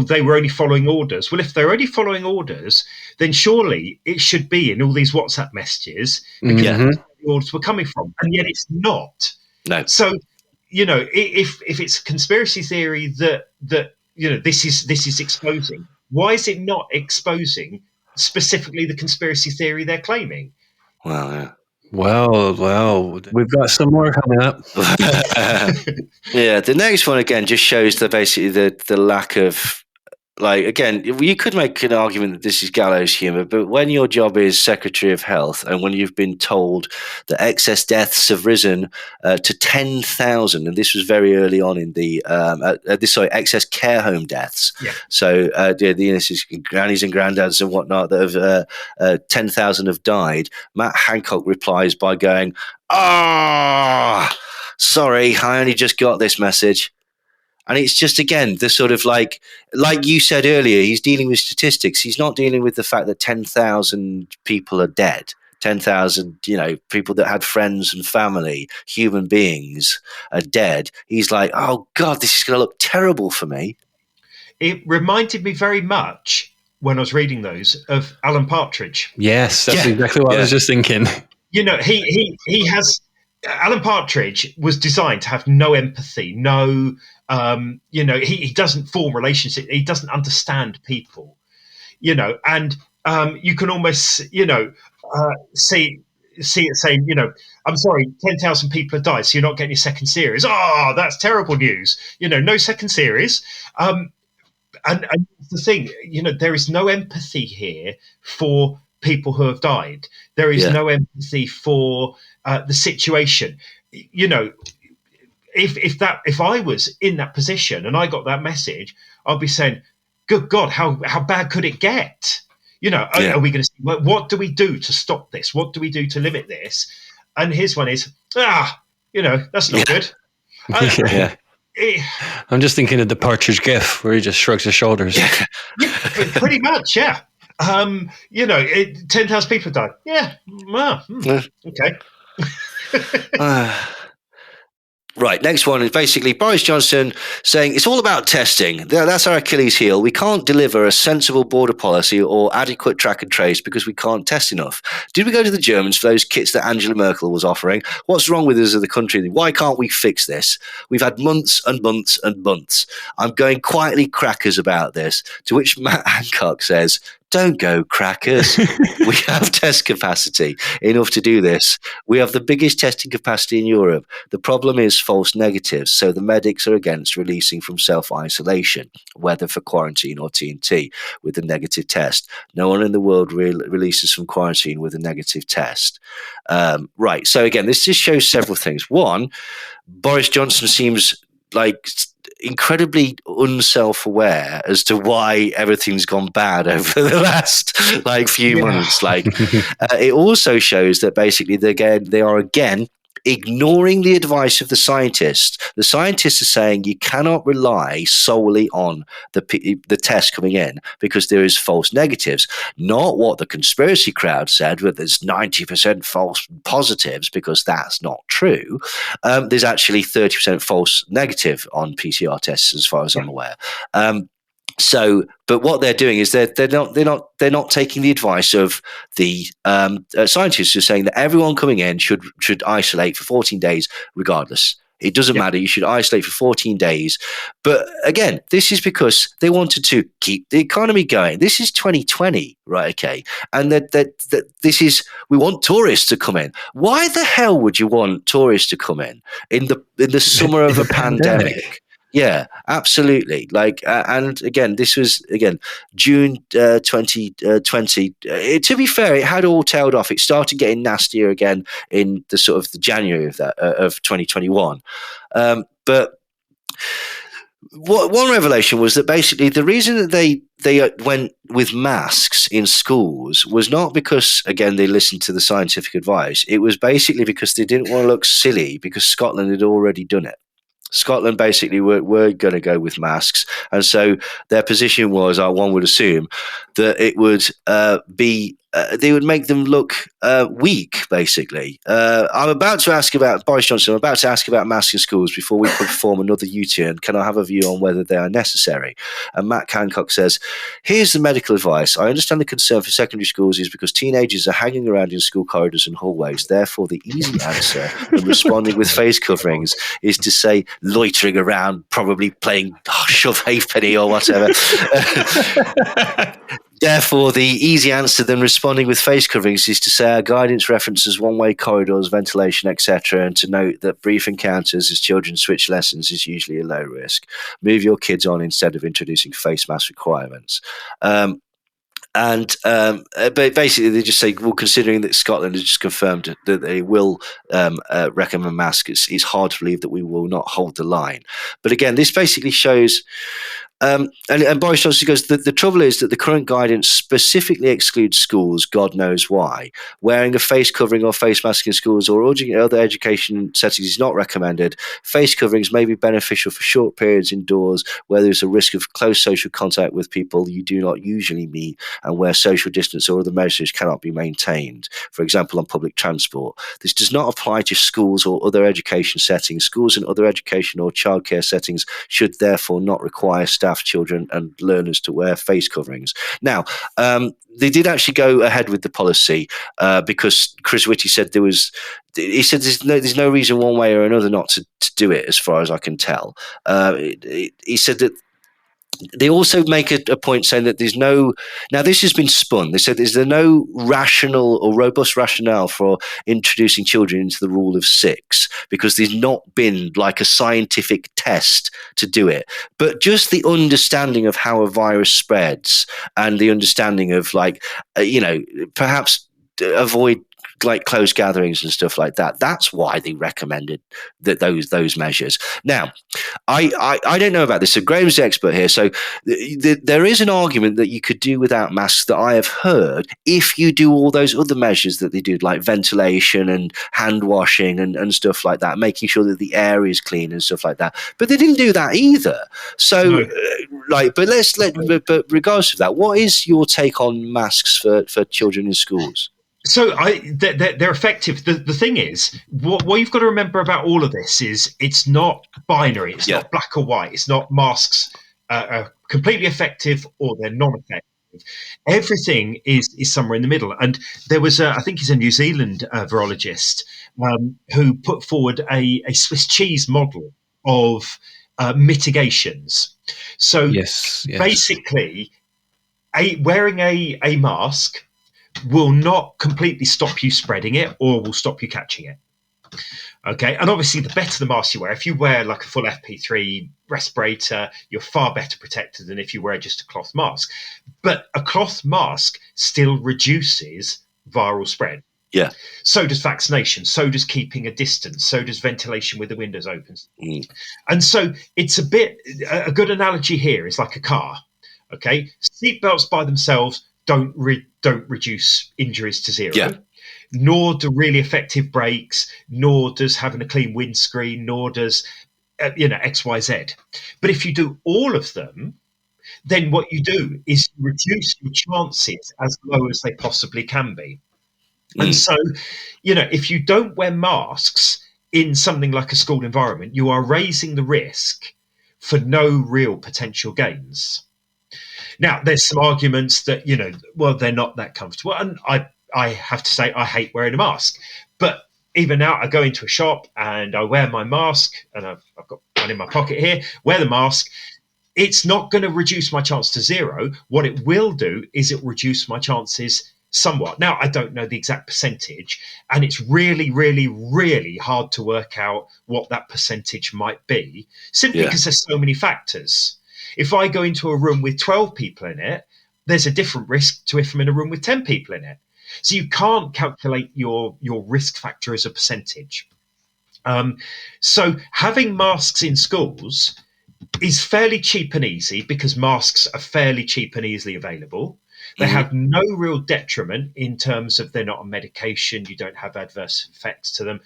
they were only following orders. Well, if they're only following orders, then surely it should be in all these WhatsApp messages because that's where the orders were coming from. And yet it's not.
No.
So, if it's a conspiracy theory that this is exposing, why is it not exposing specifically the conspiracy theory they're claiming?
Well, yeah.
Well, we've got some more coming up.
Yeah, the next one again just shows basically the lack of, again, you could make an argument that this is gallows humor, but when your job is Secretary of Health and when you've been told that excess deaths have risen to 10,000, and this was very early on in the excess care home deaths.
Yeah.
So the grannies and granddads and whatnot that have 10,000 have died. Matt Hancock replies by going, sorry, I only just got this message. And it's just, again, the sort of like you said earlier, he's dealing with statistics. He's not dealing with the fact that 10,000 people are dead. 10,000, people that had friends and family, human beings are dead. He's like, oh, God, this is going to look terrible for me.
It reminded me very much, when I was reading those, of Alan Partridge.
Yes, that's exactly what I was just thinking.
He has... Alan Partridge was designed to have no empathy, no... he doesn't form relationships. He doesn't understand people, and you can almost, see it saying, I'm sorry, 10,000 people have died, so you're not getting your second series. Oh, that's terrible news. No second series. And the thing, there is no empathy here for people who have died. There is no empathy for the situation. If I was in that position and I got that message, I'd be saying, good God, how bad could it get? Are we going to see, what do we do to stop this? What do we do to limit this? And his one is, that's not good.
I'm just thinking of the Partridge gif where he just shrugs his shoulders.
Pretty much, yeah. 10,000 people died. Yeah. Okay.
Right, next one is basically Boris Johnson saying it's all about testing. That's our Achilles heel. We can't deliver a sensible border policy or adequate track and trace because we can't test enough. Did we go to the Germans for those kits that Angela Merkel was offering? What's wrong with us as a country? Why can't we fix this? We've had months and months and months. I'm going quietly crackers about this, to which Matt Hancock says, don't go crackers. We have test capacity enough to do this. We have the biggest testing capacity in Europe. The problem is false negatives. So the medics are against releasing from self-isolation, whether for quarantine or TNT, with a negative test. No one in the world releases from quarantine with a negative test. Right. So again, this just shows several things. One, Boris Johnson seems like incredibly unself-aware as to why everything's gone bad over the last few months. It also shows that basically they are again ignoring the advice of the scientists. The scientists are saying you cannot rely solely on the test coming in because there is false negatives. Not what the conspiracy crowd said, where there's 90% false positives, because that's not true. There's actually 30% false negative on PCR tests, as far as I'm aware. But what they're doing is they're not taking the advice of the scientists who are saying that everyone coming in should isolate for 14 days regardless. It doesn't matter. You should isolate for 14 days. But again, this is because they wanted to keep the economy going. This is 2020, right? Okay. And that this is, we want tourists to come in. Why the hell would you want tourists to come in the summer of a pandemic? Yeah, absolutely. And again, this was June 2020. To be fair, it had all tailed off. It started getting nastier again in the sort of the January of 2021. But one revelation was that basically the reason that they went with masks in schools was not because, again, they listened to the scientific advice. It was basically because they didn't want to look silly, because Scotland had already done it. Scotland basically were going to go with masks, and so their position was, one would assume, that it would be they would make them look weak, basically. I'm about to ask about Boris Johnson. I'm about to ask about masks in schools before we perform another U-turn. Can I have a view on whether they are necessary? And Matt Hancock says, here's the medical advice. I understand the concern for secondary schools is because teenagers are hanging around in school corridors and hallways. Therefore, the easy answer when responding with face coverings is to say loitering around, probably playing shove halfpenny or whatever. Therefore, the easy answer then responding with face coverings is to say our guidance references one-way corridors, ventilation, etc., and to note that brief encounters as children switch lessons is usually a low risk. Move your kids on instead of introducing face mask requirements. But basically, they just say, well, considering that Scotland has just confirmed that they will recommend masks, it's hard to believe that we will not hold the line. But again, this basically shows... and Boris Johnson goes, the trouble is that the current guidance specifically excludes schools, God knows why. Wearing a face covering or face mask in schools or other education settings is not recommended. Face coverings may be beneficial for short periods indoors where there is a risk of close social contact with people you do not usually meet and where social distance or other measures cannot be maintained, for example, on public transport. This does not apply to schools or other education settings. Schools and other education or childcare settings should therefore not require staff, children and learners to wear face coverings. Now, they did actually go ahead with the policy because Chris Whitty said he said there's no reason one way or another not to do it, as far as I can tell. He said that they also make a point saying that there's no... Now, this has been spun. They said there's no rational or robust rationale for introducing children into the rule of 6 because there's not been like a scientific test to do it. But just the understanding of how a virus spreads and the understanding of perhaps avoid like close gatherings and stuff like that. That's why they recommended those measures. Now, I don't know about this. So Graham's the expert here. So there is an argument that you could do without masks that I have heard if you do all those other measures that they do, like ventilation and hand washing and stuff like that, making sure that the air is clean and stuff like that. But they didn't do that either. So, but regardless of that, what is your take on masks for children in schools?
So they're effective. The thing is, what you've got to remember about all of this is it's not binary. It's not black or white. It's not masks are completely effective or they're non-effective. Everything is somewhere in the middle. And there was, I think he's a New Zealand virologist who put forward a Swiss cheese model of mitigations. So basically, wearing a mask will not completely stop you spreading it or will stop you catching it. Okay. And obviously, the better the mask you wear, if you wear like a full FP3 respirator, you're far better protected than if you wear just a cloth mask. But a cloth mask still reduces viral spread.
Yeah.
So does vaccination. So does keeping a distance. So does ventilation with the windows open. And so it's a good analogy here is like a car. Okay. Seatbelts by themselves don't reduce injuries to zero. nor do really effective brakes, nor does having a clean windscreen, nor does XYZ. But if you do all of them, then what you do is reduce your chances as low as they possibly can be. And so, if you don't wear masks in something like a school environment, you are raising the risk for no real potential gains. Now, there's some arguments that, they're not that comfortable. And I have to say, I hate wearing a mask. But even now, I go into a shop and I wear my mask, and I've got one in my pocket here, wear the mask. It's not going to reduce my chance to zero. What it will do is it reduce my chances somewhat. Now, I don't know the exact percentage, and it's really, really, really hard to work out what that percentage might be, simply because there's so many factors. If I go into a room with 12 people in it, there's a different risk to if I'm in a room with 10 people in it. So you can't calculate your risk factor as a percentage. So having masks in schools is fairly cheap and easy because masks are fairly cheap and easily available. They have no real detriment in terms of they're not on medication. You don't have adverse effects to them,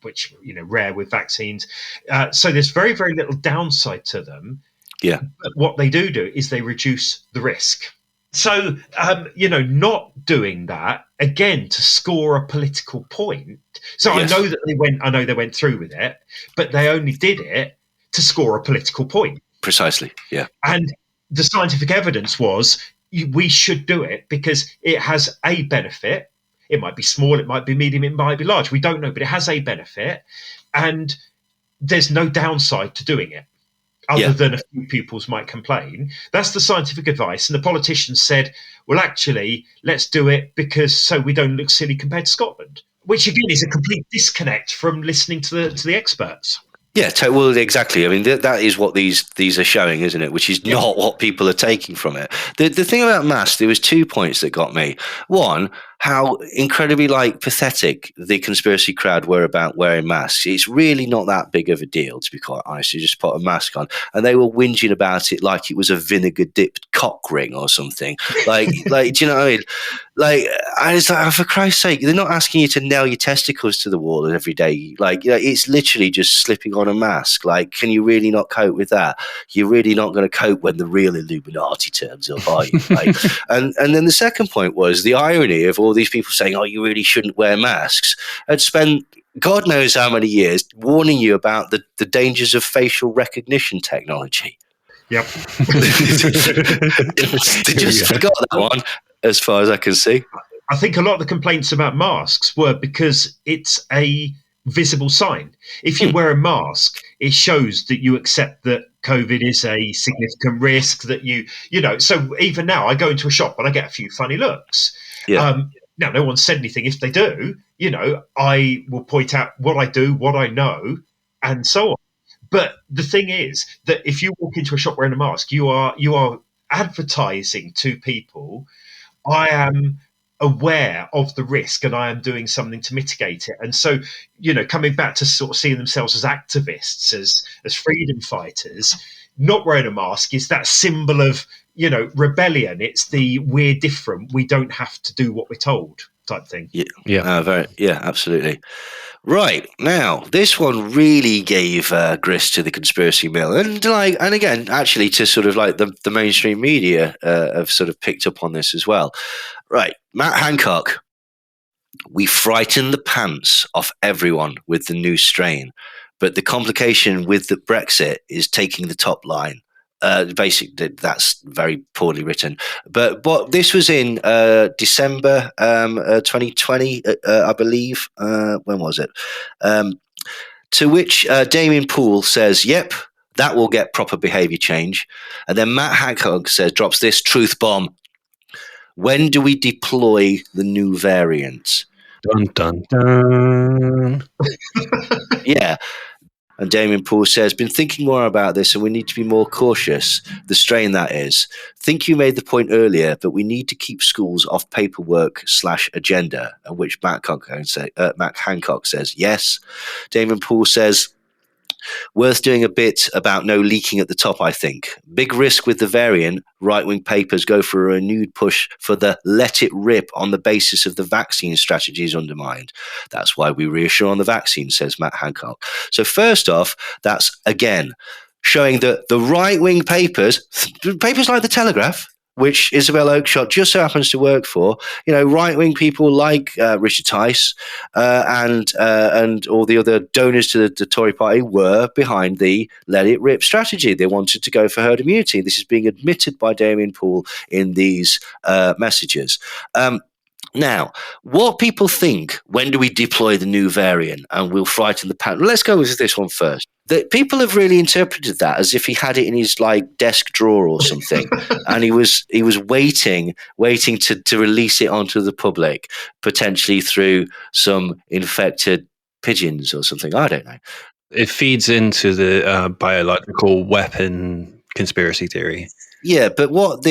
which, rare with vaccines. So there's very, very little downside to them.
Yeah.
But what they do is they reduce the risk. So, not doing that, again, to score a political point. So I know that they went through with it, but they only did it to score a political point.
Precisely, yeah.
And the scientific evidence was we should do it because it has a benefit. It might be small, it might be medium, it might be large. We don't know, but it has a benefit. And there's no downside to doing it. Other than a few pupils might complain. That's the scientific advice. And the politicians said, well, actually, let's do it because so we don't look silly compared to Scotland, which again is a complete disconnect from listening to the experts.
Yeah, well, exactly. I mean, that is what these are showing, isn't it? Which is not what people are taking from it. The thing about masks, there was 2 points that got me. One, how incredibly pathetic the conspiracy crowd were about wearing masks. It's really not that big of a deal, to be quite honest. You just put a mask on, and they were whinging about it like it was a vinegar dipped cock ring or something. Do you know what I mean? I was like, oh, for Christ's sake, they're not asking you to nail your testicles to the wall every day. It's literally just slipping on a mask. Can you really not cope with that? You're really not going to cope when the real Illuminati turns up, are you? And then the second point was the irony of all these people saying, oh, you really shouldn't wear masks. I'd spent God knows how many years warning you about the dangers of facial recognition technology.
Yep.
They just forgot that one, as far as I can see.
I think a lot of the complaints about masks were because it's a visible sign. If you wear a mask, it shows that you accept that COVID is a significant risk, that so even now I go into a shop and I get a few funny looks. Yeah. Now, no one said anything. If they do, I will point out what I do, what I know, and so on. But the thing is that if you walk into a shop wearing a mask, you are advertising to people, I am aware of the risk and I am doing something to mitigate it. And so, coming back to sort of seeing themselves as activists, as freedom fighters, not wearing a mask is that symbol of, rebellion. It's the we're different, we don't have to do what we're told type thing.
Absolutely. Right, now this one really gave grist to the conspiracy mill, and again, actually, to sort of the mainstream media have sort of picked up on this as well. Right, Matt Hancock, we frighten the pants off everyone with the new strain, but the complication with the Brexit is taking the top line. Basically, that's very poorly written. But this was in December 2020, I believe. When was it? To which Damien Poole says, "Yep, that will get proper behaviour change." And then Matt Hancock drops this truth bomb: "When do we deploy the new variant?"
Dun dun dun.
Yeah. And Damien Poole says, been thinking more about this and we need to be more cautious. The strain, that is. Think you made the point earlier, but we need to keep schools off paperwork/agenda, at which Matt Hancock says, yes. Damien Poole says, Worth doing a bit about no leaking at the top, I think. Big risk with the variant. Right-wing papers go for a renewed push for the let it rip on the basis of the vaccine strategy is undermined. That's why we reassure on the vaccine, says Matt Hancock. So first off, that's, again, showing that the right-wing papers like The Telegraph, which Isabel Oakeshott just so happens to work for, right-wing people like Richard Tice and all the other donors to the Tory party were behind the let it rip strategy. They wanted to go for herd immunity. This is being admitted by Damien Poole in these messages. Now, what people think, when do we deploy the new variant and we'll frighten the pan? Let's go with this one first. That people have really interpreted that as if he had it in his desk drawer or something, and he was waiting to release it onto the public, potentially through some infected pigeons or something. I don't know.
It feeds into the biological weapon conspiracy theory.
Yeah, but what's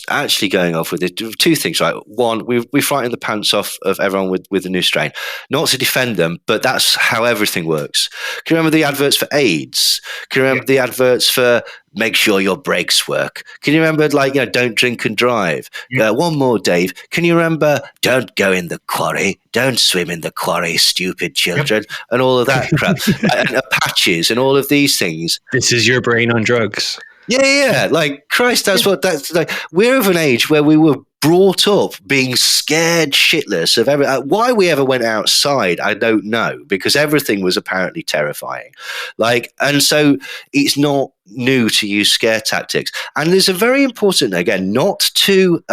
actually going off with it? Two things, right? One, we frightened the pants off of everyone with the new strain. Not to defend them, but that's how everything works. Can you remember the adverts for AIDS? Can you remember the adverts for make sure your brakes work? Can you remember, don't drink and drive?
Yeah.
One more, Dave. Can you remember, don't go in the quarry, don't swim in the quarry, stupid children, and all of that crap, and patches and all of these things.
This is your brain on drugs.
Yeah. Christ, that's like. We're of an age where we were brought up being scared shitless of everything. Why we ever went outside, I don't know, because everything was apparently terrifying. And so it's not new to use scare tactics. And there's a very important, again, not to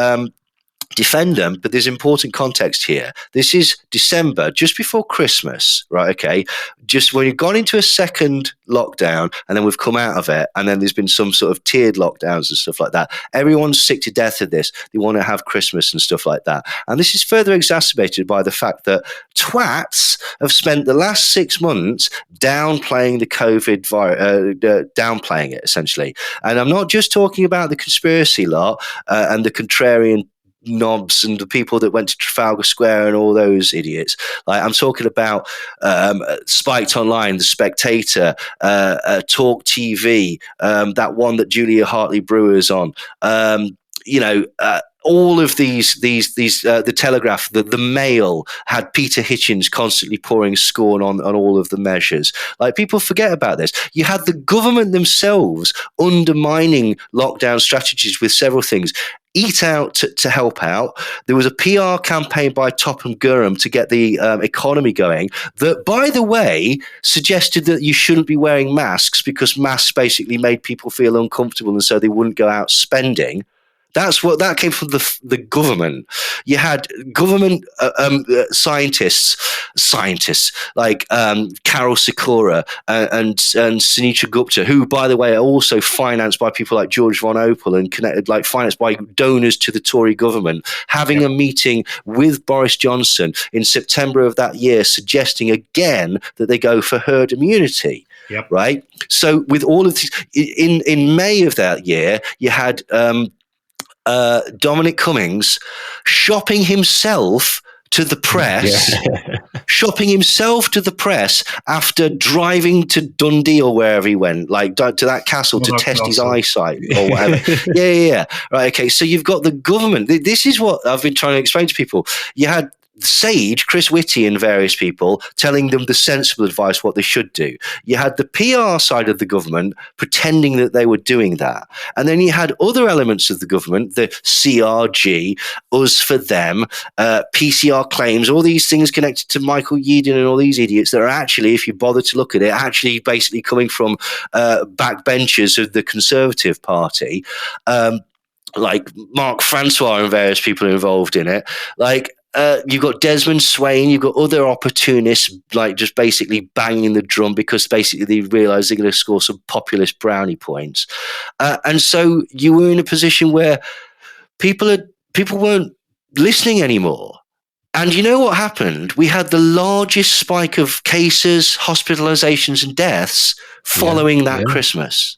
defend them, but there's important context here. This is December, just before Christmas, right? Okay, just when you've gone into a second lockdown, and then we've come out of it, and then there's been some sort of tiered lockdowns and stuff like that. Everyone's sick to death of this. They want to have Christmas and stuff like that. And this is further exacerbated by the fact that twats have spent the last 6 months downplaying the COVID virus, downplaying it essentially. And I'm not just talking about the conspiracy lot and the contrarian knobs and the people that went to Trafalgar Square and all those idiots. I'm talking about Spiked Online, The Spectator, Talk TV, that one that Julia Hartley Brewer's on. All of these, the Telegraph, the Mail had Peter Hitchens constantly pouring scorn on all of the measures. People forget about this. You had the government themselves undermining lockdown strategies with several things. Eat Out to help out. There was a PR campaign by Topham Gurham to get the economy going that, by the way, suggested that you shouldn't be wearing masks because masks basically made people feel uncomfortable and so they wouldn't go out spending. That came from the government. You had government scientists like Carol Sikora and Sunita Gupta, who, by the way, are also financed by people like George Von Opel and connected, financed by donors to the Tory government, having a meeting with Boris Johnson in September of that year, suggesting again that they go for herd immunity.
Yep.
Right. So with all of these, in May of that year, you had Dominic Cummings shopping himself to the press, after driving to Dundee or wherever he went, to that castle to test his eyesight or whatever. Yeah. Right. Okay. So you've got the government. This is what I've been trying to explain to people. You had Sage, Chris Whitty and various people telling them the sensible advice, what they should do. You had the PR side of the government pretending that they were doing that. And then you had other elements of the government, the CRG, Us for Them, PCR claims, all these things connected to Michael Yeadon and all these idiots that are actually, if you bother to look at it, actually basically coming from backbenchers of the Conservative Party, like Mark Francois and various people involved in it. You've got Desmond Swain, you've got other opportunists, just basically banging the drum because basically they realise they're going to score some populist brownie points. And so you were in a position where people weren't listening anymore. And you know what happened? We had the largest spike of cases, hospitalizations and deaths following that Christmas.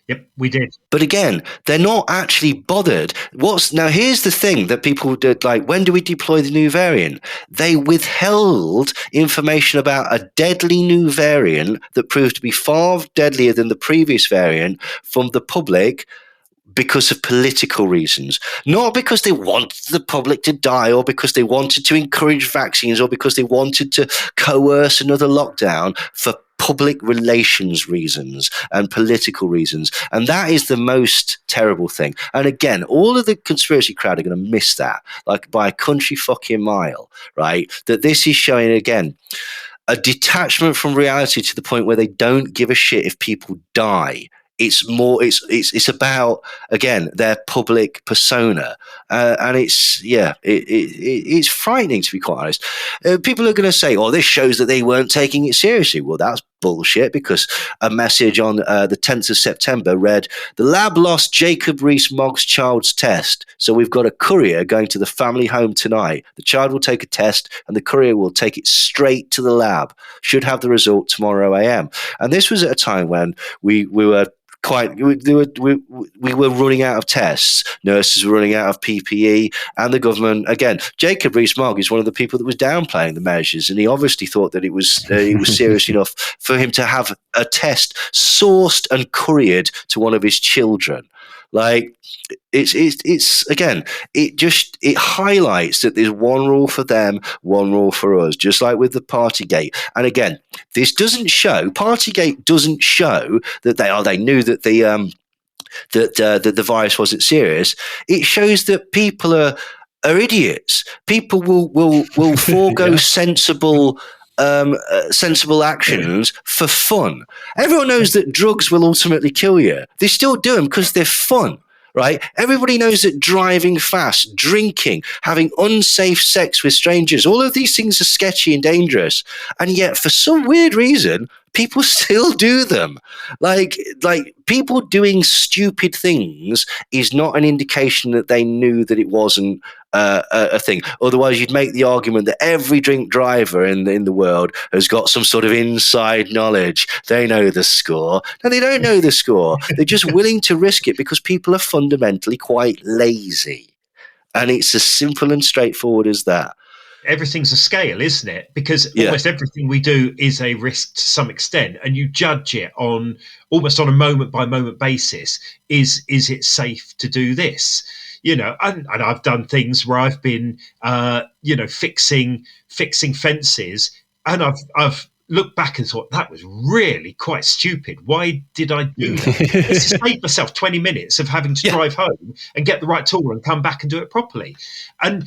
Yep, we did.
But again, they're not actually bothered. Now, here's the thing that people did, like, when do we deploy the new variant? They withheld information about a deadly new variant that proved to be far deadlier than the previous variant from the public because of political reasons, not because they wanted the public to die or because they wanted to encourage vaccines or because they wanted to coerce another lockdown, for public relations reasons and political reasons. And that is the most terrible thing. And again, all of the conspiracy crowd are going to miss that, like by a country fucking mile, right? That this is showing, again, a detachment from reality to the point where they don't give a shit if people die. It's more. It's about, again, their public persona, and it's frightening, to be quite honest. People are going to say, "Oh, this shows that they weren't taking it seriously." Well, that's bullshit, because a message on the 10th of September read, "The lab lost Jacob Rees-Mogg's child's test, so we've got a courier going to the family home tonight. The child will take a test, and the courier will take it straight to the lab. Should have the result tomorrow AM." And this was at a time when we were we were running out of tests, nurses were running out of PPE, and the government, again, Jacob Rees-Mogg is one of the people that was downplaying the measures, and he obviously thought that it was serious enough for him to have a test sourced and couriered to one of his children. Like, it's again, it highlights that there's one rule for them, one rule for us, just like with the Partygate. And again, this doesn't show, Partygate doesn't show that they knew that that the virus wasn't serious. It shows that people are idiots. People will forego sensible actions for fun. Everyone knows that drugs will ultimately kill you. They still do them because they're fun, right? Everybody knows that driving fast, drinking, having unsafe sex with strangers, all of these things are sketchy and dangerous. And yet, for some weird reason, people still do them. Like people doing stupid things is not an indication that they knew that it wasn't a thing. Otherwise, you'd make the argument that every drink driver in the world has got some sort of inside knowledge. They know the score. No, they don't know the score. They're just willing to risk it because people are fundamentally quite lazy. And it's as simple and straightforward as that.
Everything's a scale, isn't it? Because almost everything we do is a risk to some extent, and you judge it on almost on a moment by moment basis. Is it safe to do this? You know, and I've done things where I've been, fixing fences, and I've looked back and thought that was really quite stupid. Why did I do that? Just to save myself 20 minutes of having to drive home and get the right tool and come back and do it properly. And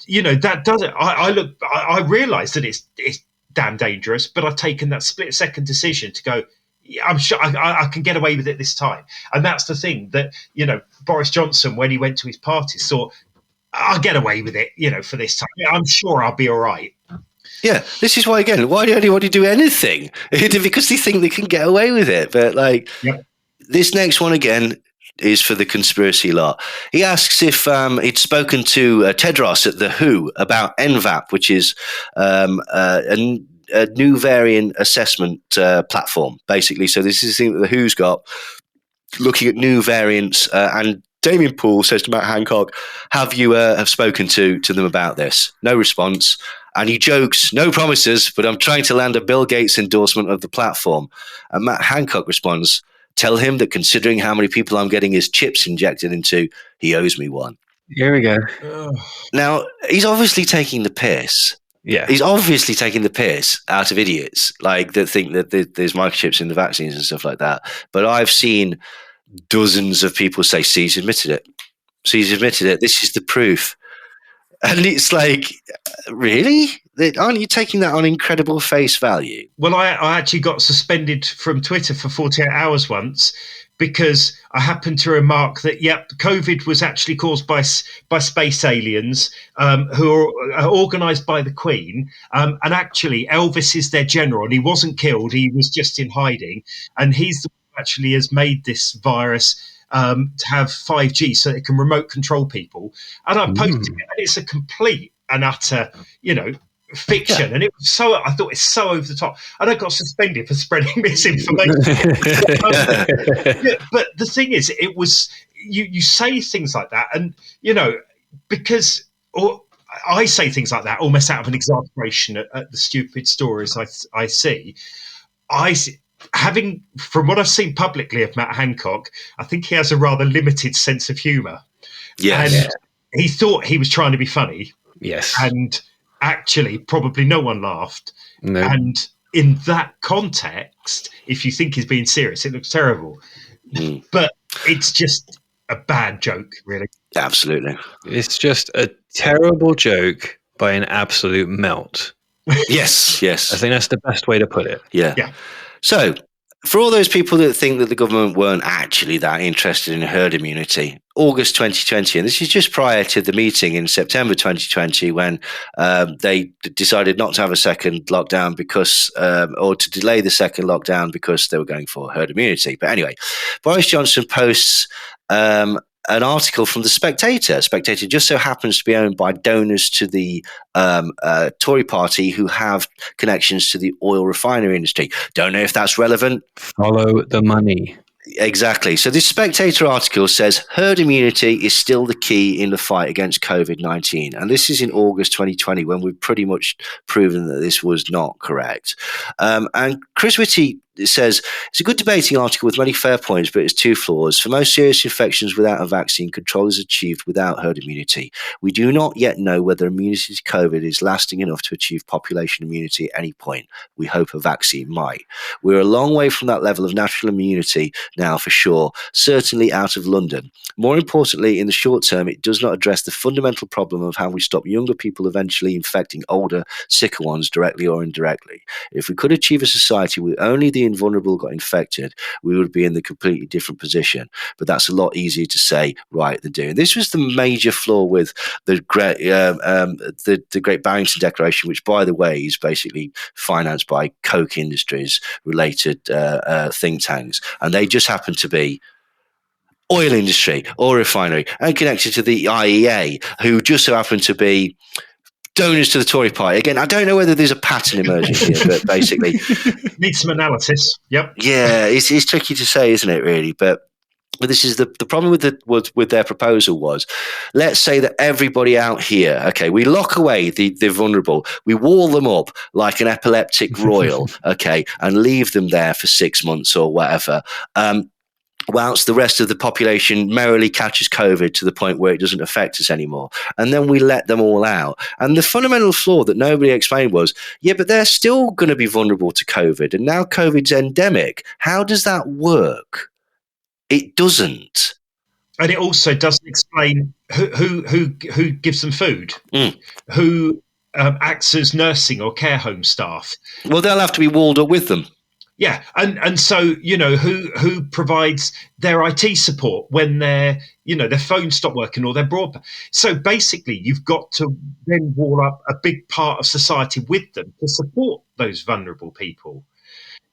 you know, that does it. I realise that it's damn dangerous, but I've taken that split second decision to go, yeah, I'm sure I can get away with it this time. And that's the thing that, you know, Boris Johnson, when he went to his parties, thought, I'll get away with it, you know, for this time. I'm sure I'll be all right.
Yeah, this is why, again, why do anybody do anything? Because they think they can get away with it. But this next one, again, is for the conspiracy lot. He asks if he'd spoken to Tedros at the WHO about NVAP, which is a new variant assessment platform, basically. So this is the thing that the WHO's got, looking at new variants. And Damien Poole says to Matt Hancock, have you have spoken to them about this? No response. And he jokes, no promises, but I'm trying to land a Bill Gates endorsement of the platform. And Matt Hancock responds, tell him that considering how many people I'm getting his chips injected into, he owes me one.
Here we go.
Now, he's obviously taking the piss.
Yeah.
He's obviously taking the piss out of idiots, like that think that there's microchips in the vaccines and stuff like that. But I've seen dozens of people say, see, he's admitted it. See, he's admitted it. This is the proof. And it's like, really? Aren't you taking that on incredible face value?
Well, I actually got suspended from Twitter for 48 hours once because I happened to remark that, COVID was actually caused by space aliens who are organised by the Queen. And actually, Elvis is their general, and he wasn't killed. He was just in hiding. And he's the one who actually has made this virus to have 5G so it can remote control people. And I posted it, and it's a complete and utter, fiction, and it was so. I thought it's so over the top, and I got suspended for spreading misinformation. But the thing is, it was you say things like that, and because I say things like that almost out of an exasperation at the stupid stories I see. Having, from what I've seen publicly of Matt Hancock, I think he has a rather limited sense of humour.
Yes.
And he thought he was trying to be funny.
Yes.
And actually, probably no one laughed.
No.
And in that context, if you think he's being serious, it looks terrible. But it's just a bad joke, really.
Absolutely.
It's just a terrible joke by an absolute melt.
Yes.
I think that's the best way to put it.
Yeah. So, for all those people that think that the government weren't actually that interested in herd immunity, August 2020, and this is just prior to the meeting in September 2020 when they decided not to have a second lockdown because, or to delay the second lockdown because they were going for herd immunity. But anyway, Boris Johnson posts an article from The Spectator. Spectator just so happens to be owned by donors to the Tory party who have connections to the oil refinery industry. Don't know if that's relevant.
Follow the money.
Exactly. So this Spectator article says herd immunity is still the key in the fight against COVID-19. And this is in August 2020 when we've pretty much proven that this was not correct. And Chris Whitty says, it's a good debating article with many fair points, but it's two flaws. For most serious infections without a vaccine, control is achieved without herd immunity. We do not yet know whether immunity to COVID is lasting enough to achieve population immunity at any point. We hope a vaccine might. We're a long way from that level of natural immunity now for sure, certainly out of London. More importantly, in the short term, it does not address the fundamental problem of how we stop younger people eventually infecting older, sicker ones directly or indirectly. If we could achieve a society where only the invulnerable got infected, we would be in the completely different position. But that's a lot easier to say right than do. This was the major flaw with the Great Barrington Declaration, which, by the way, is basically financed by Koch Industries related think tanks, and they just happen to be oil industry, oil refinery, and connected to the IEA, who just so happen to be donors to the Tory party. Again, I don't know whether there's a pattern emerging here, but basically
needs some analysis. Yep.
Yeah, it's tricky to say, isn't it, really? But this is the problem with their proposal was, let's say that everybody out here, okay, we lock away the vulnerable, we wall them up like an epileptic royal, okay, and leave them there for 6 months or whatever. Whilst the rest of the population merrily catches COVID to the point where it doesn't affect us anymore. And then we let them all out. And the fundamental flaw that nobody explained was, yeah, but they're still going to be vulnerable to COVID. And now COVID's endemic. How does that work? It doesn't.
And it also doesn't explain who gives them food, who acts as nursing or care home staff.
Well, they'll have to be walled up with them.
Yeah, and so who provides their IT support when their phones stop working or their broadband. So basically, you've got to then wall up a big part of society with them to support those vulnerable people,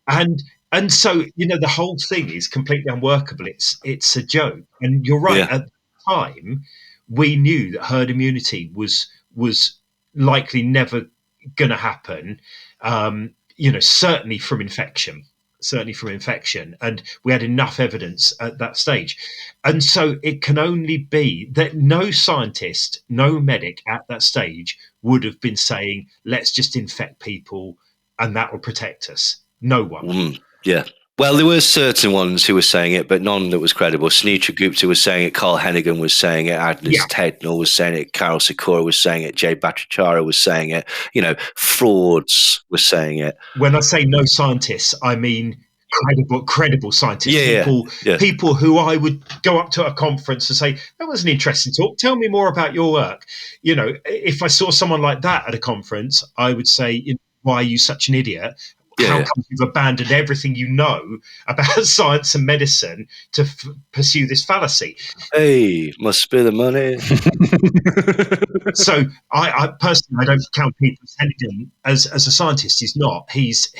and so the whole thing is completely unworkable. It's a joke, and you're right. Yeah. At the time, we knew that herd immunity was likely never going to happen. Certainly from infection, and we had enough evidence at that stage. And so it can only be that no scientist, no medic at that stage would have been saying, let's just infect people and that will protect us. No one.
Yeah. Well, there were certain ones who were saying it, but none that was credible. Sunitra Gupta was saying it, Carl Hennigan was saying it, Agnes Tednall was saying it, Carol Sikora was saying it, Jay Bhattacharya was saying it, frauds were saying it.
When I say no scientists, I mean credible scientists. People who I would go up to a conference and say, that was an interesting talk, tell me more about your work. If I saw someone like that at a conference, I would say, why are you such an idiot? How come you've abandoned everything you know about science and medicine to pursue this fallacy?
Hey, must be the money.
So I personally, I don't count Peter Hennigan as a scientist. He's not. He's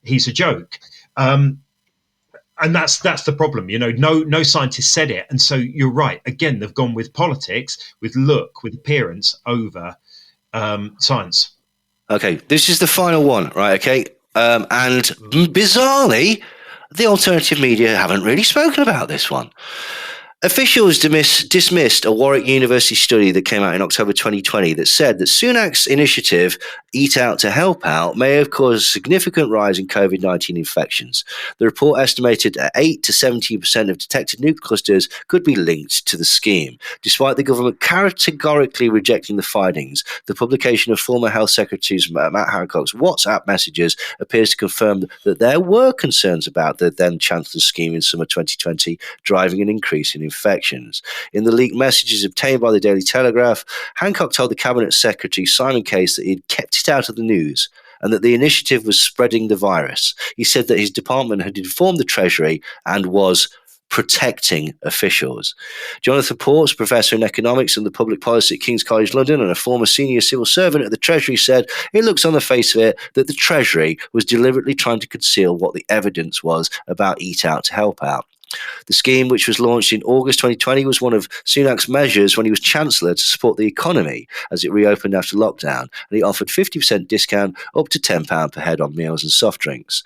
a joke. And that's the problem. No scientist said it. And so you're right. Again, they've gone with politics, with look, with appearance over science.
Okay, this is the final one, right? Okay, and bizarrely, the alternative media haven't really spoken about this one. Officials dismissed a Warwick University study that came out in October 2020 that said that Sunak's initiative, Eat Out to Help Out, may have caused a significant rise in COVID-19 infections. The report estimated that 8 to 17% of detected new clusters could be linked to the scheme. Despite the government categorically rejecting the findings, the publication of former Health Secretary Matt Hancock's WhatsApp messages appears to confirm that there were concerns about the then Chancellor's scheme in summer 2020, driving an increase in infections. In the leaked messages obtained by the Daily Telegraph, Hancock told the Cabinet Secretary Simon Case that he'd kept it out of the news and that the initiative was spreading the virus. He said that his department had informed the Treasury and was protecting officials. Jonathan Ports, professor in economics and the public policy at King's College London and a former senior civil servant at the Treasury, said it looks on the face of it that the Treasury was deliberately trying to conceal what the evidence was about Eat Out to Help Out. The scheme, which was launched in August 2020, was one of Sunak's measures when he was Chancellor to support the economy as it reopened after lockdown, and he offered 50% discount up to £10 per head on meals and soft drinks.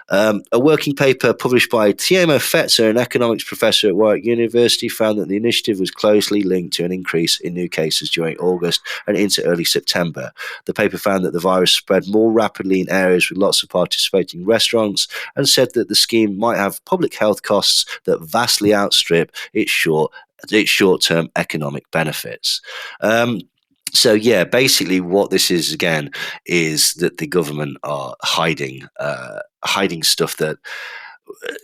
A working paper published by Tiemo Fetzer, an economics professor at Warwick University, found that the initiative was closely linked to an increase in new cases during August and into early September. The paper found that the virus spread more rapidly in areas with lots of participating restaurants and said that the scheme might have public health costs that vastly outstrip its short-term economic benefits. So yeah, basically what this is again is that the government are hiding stuff that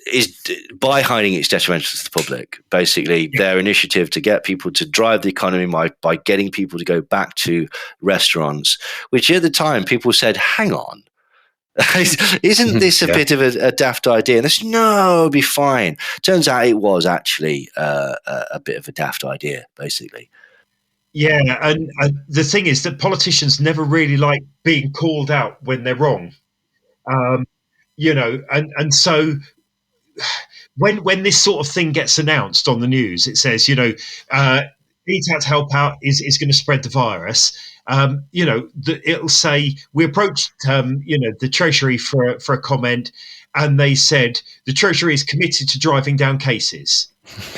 is, by hiding, it's detrimental to the public. Basically, their initiative to get people to drive the economy by getting people to go back to restaurants, which at the time people said, hang on, isn't this a bit of a daft idea? And they said, no, it'll be fine. Turns out it was actually a bit of a daft idea, basically.
Yeah, and the thing is that politicians never really like being called out when they're wrong. And so when this sort of thing gets announced on the news, it says, Eat Out to Help Out is going to spread the virus. It'll say we approached, the Treasury for a comment, and they said the Treasury is committed to driving down cases.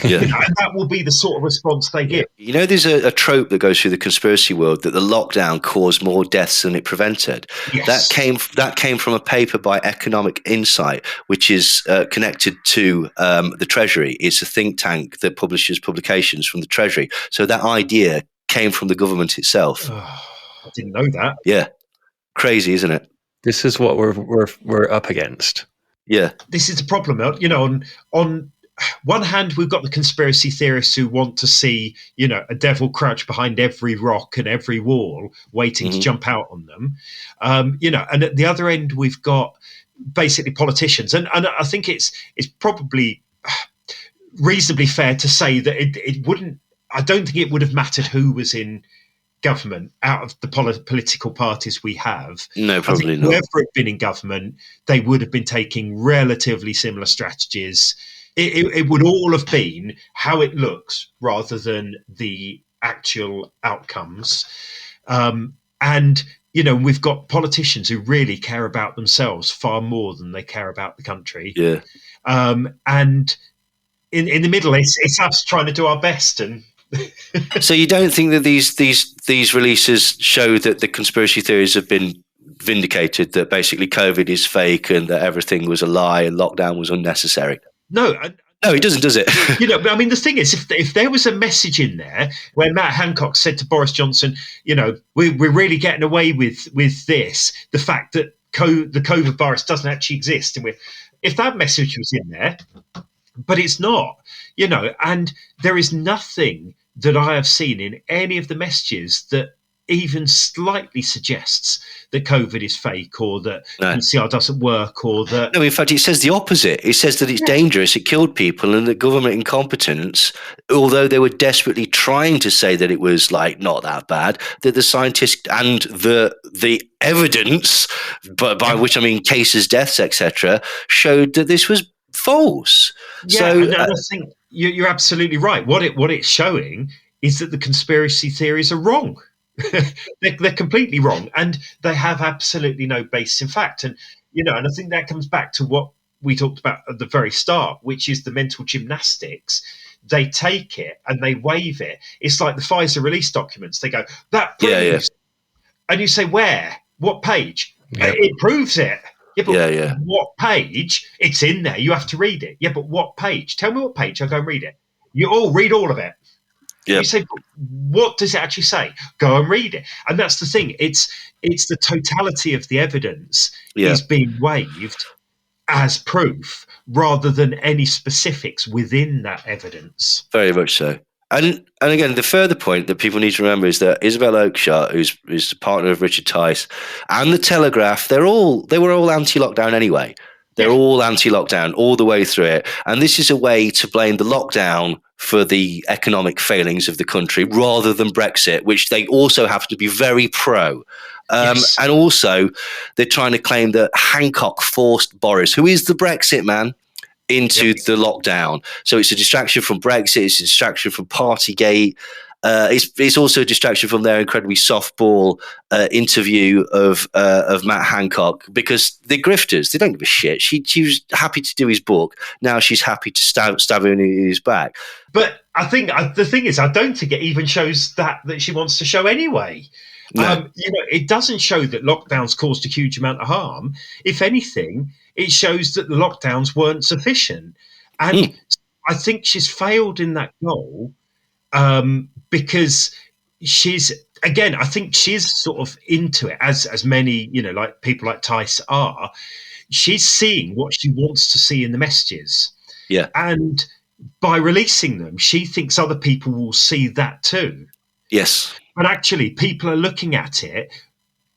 Yeah.
And that will be the sort of response they get.
There's a trope that goes through the conspiracy world that the lockdown caused more deaths than it prevented.
Yes.
That came from a paper by Economic Insight, which is connected to the Treasury. It's a think tank that publishes publications from the Treasury. So that idea came from the government itself.
Oh, I didn't know that.
Yeah, crazy, isn't it?
This is what we're up against.
Yeah,
this is the problem. On one hand, we've got the conspiracy theorists who want to see, a devil crouch behind every rock and every wall, waiting to jump out on them. And at the other end, we've got basically politicians. And I think it's probably reasonably fair to say that it wouldn't. I don't think it would have mattered who was in government out of the political parties we have.
No, probably not.
Whoever had been in government, they would have been taking relatively similar strategies. It would all have been how it looks rather than the actual outcomes. And we've got politicians who really care about themselves far more than they care about the country.
Yeah.
And in the middle, it's us trying to do our best. And
so you don't think that these releases show that the conspiracy theories have been vindicated, that basically COVID is fake and that everything was a lie and lockdown was unnecessary?
No,
it doesn't, does it?
I mean, the thing is, if there was a message in there where Matt Hancock said to Boris Johnson, we're really getting away with this, the fact that the COVID virus doesn't actually exist, and if that message was in there, but it's not, and there is nothing that I have seen in any of the messages that even slightly suggests that COVID is fake or that PCR doesn't work or that...
No, in fact, it says the opposite. It says that it's dangerous, it killed people, and that government incompetence, although they were desperately trying to say that it was not that bad, that the scientists and the evidence, but by which I mean cases, deaths, etc., showed that this was false.
Yeah,
so
and I think you're absolutely right. What it's showing is that the conspiracy theories are wrong. they're completely wrong, and they have absolutely no basis in fact. And and I think that comes back to what we talked about at the very start, which is the mental gymnastics. They take it and they wave it. It's like the Pfizer release documents. They go, that proves, and you say, where? What page?
Yep.
It proves it. Yeah, but
what
page? It's in there. You have to read it. Yeah, but what page? Tell me what page. I'll go and read it. You all read all of it.
Yeah.
You say, what does it actually say? Go and read it. And that's the thing. It's the totality of the evidence is being waived as proof rather than any specifics within that evidence.
Very much so. And again, the further point that people need to remember is that Isabel Oakeshott, who's the partner of Richard Tice, and the Telegraph, they were all anti-lockdown anyway. They're all anti-lockdown all the way through it. And this is a way to blame the lockdown for the economic failings of the country rather than Brexit, which they also have to be very pro. And also, they're trying to claim that Hancock forced Boris, who is the Brexit man, into the lockdown. So it's a distraction from Brexit. It's a distraction from Partygate. It's also a distraction from their incredibly softball interview of Matt Hancock, because they're grifters. They don't give a shit. She was happy to do his book. Now she's happy to stab him in his back.
But I think the thing is, I don't think it even shows that she wants to show anyway. No. It doesn't show that lockdowns caused a huge amount of harm. If anything, it shows that the lockdowns weren't sufficient. And I think she's failed in that goal because I think she's sort of into it, as many, like people like Tice are. She's seeing what she wants to see in the messages.
Yeah.
And by releasing them, she thinks other people will see that too.
Yes.
But actually, people are looking at it.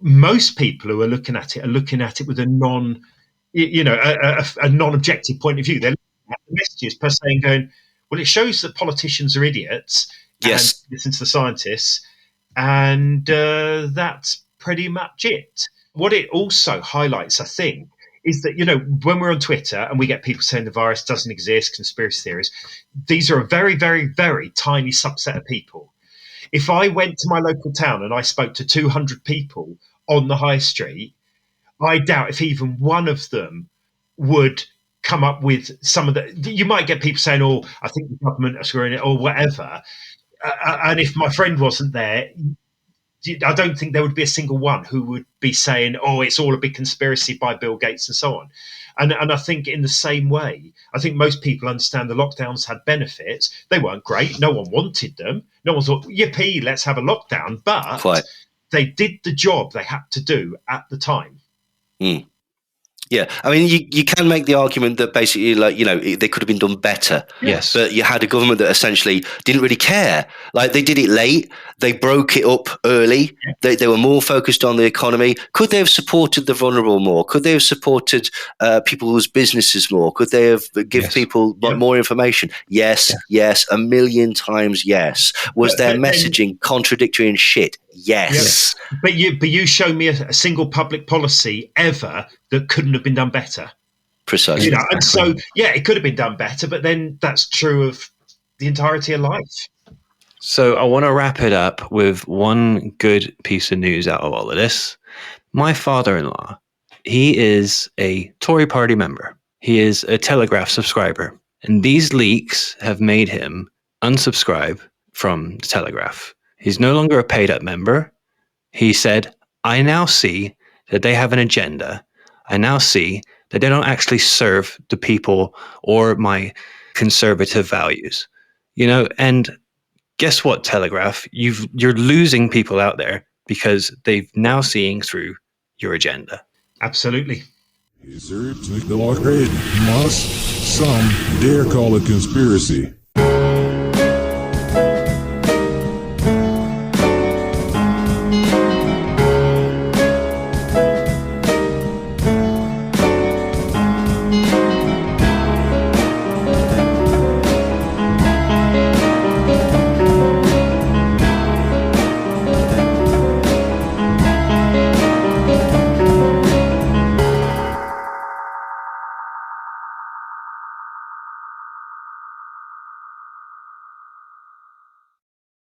Most people who are looking at it with a non-objective point of view. They're looking at the messages per se and going, well, it shows that politicians are idiots.
Yes.
And listen to the scientists. And that's pretty much it. What it also highlights, I think, is that, when we're on Twitter and we get people saying the virus doesn't exist, conspiracy theories, these are a very, very, very tiny subset of people. If I went to my local town and I spoke to 200 people on the high street, I doubt if even one of them would come up with some of the... You might get people saying, oh, I think the government are screwing it or whatever. And if my friend wasn't there, I don't think there would be a single one who would be saying, oh, it's all a big conspiracy by Bill Gates and so on. And I think in the same way, I think most people understand the lockdowns had benefits. They weren't great. No one wanted them. No one thought, yippee, let's have a lockdown. But they did the job they had to do at the time.
Mm. Yeah, I mean, you can make the argument that basically, they could have been done better.
Yes.
But you had a government that essentially didn't really care. Like, they did it late. They broke it up early. They were more focused on the economy. Could they have supported the vulnerable more? Could they have supported people's businesses more? Could they have given people more information? Yes, a million times yes. Was their messaging contradictory and shit? Yes.
But you show me a single public policy ever that couldn't have been done better.
Precisely.
And so, it could have been done better, but then that's true of the entirety of life.
So I want to wrap it up with one good piece of news out of all of this. My father-in-law, he is a Tory party member. He is a Telegraph subscriber. And these leaks have made him unsubscribe from the Telegraph. He's no longer a paid-up member. He said, I now see that they have an agenda. I now see that they don't actually serve the people or my conservative values. And guess what, Telegraph? You're losing people out there because they're now seeing through your agenda.
Absolutely.
Some dare call it conspiracy.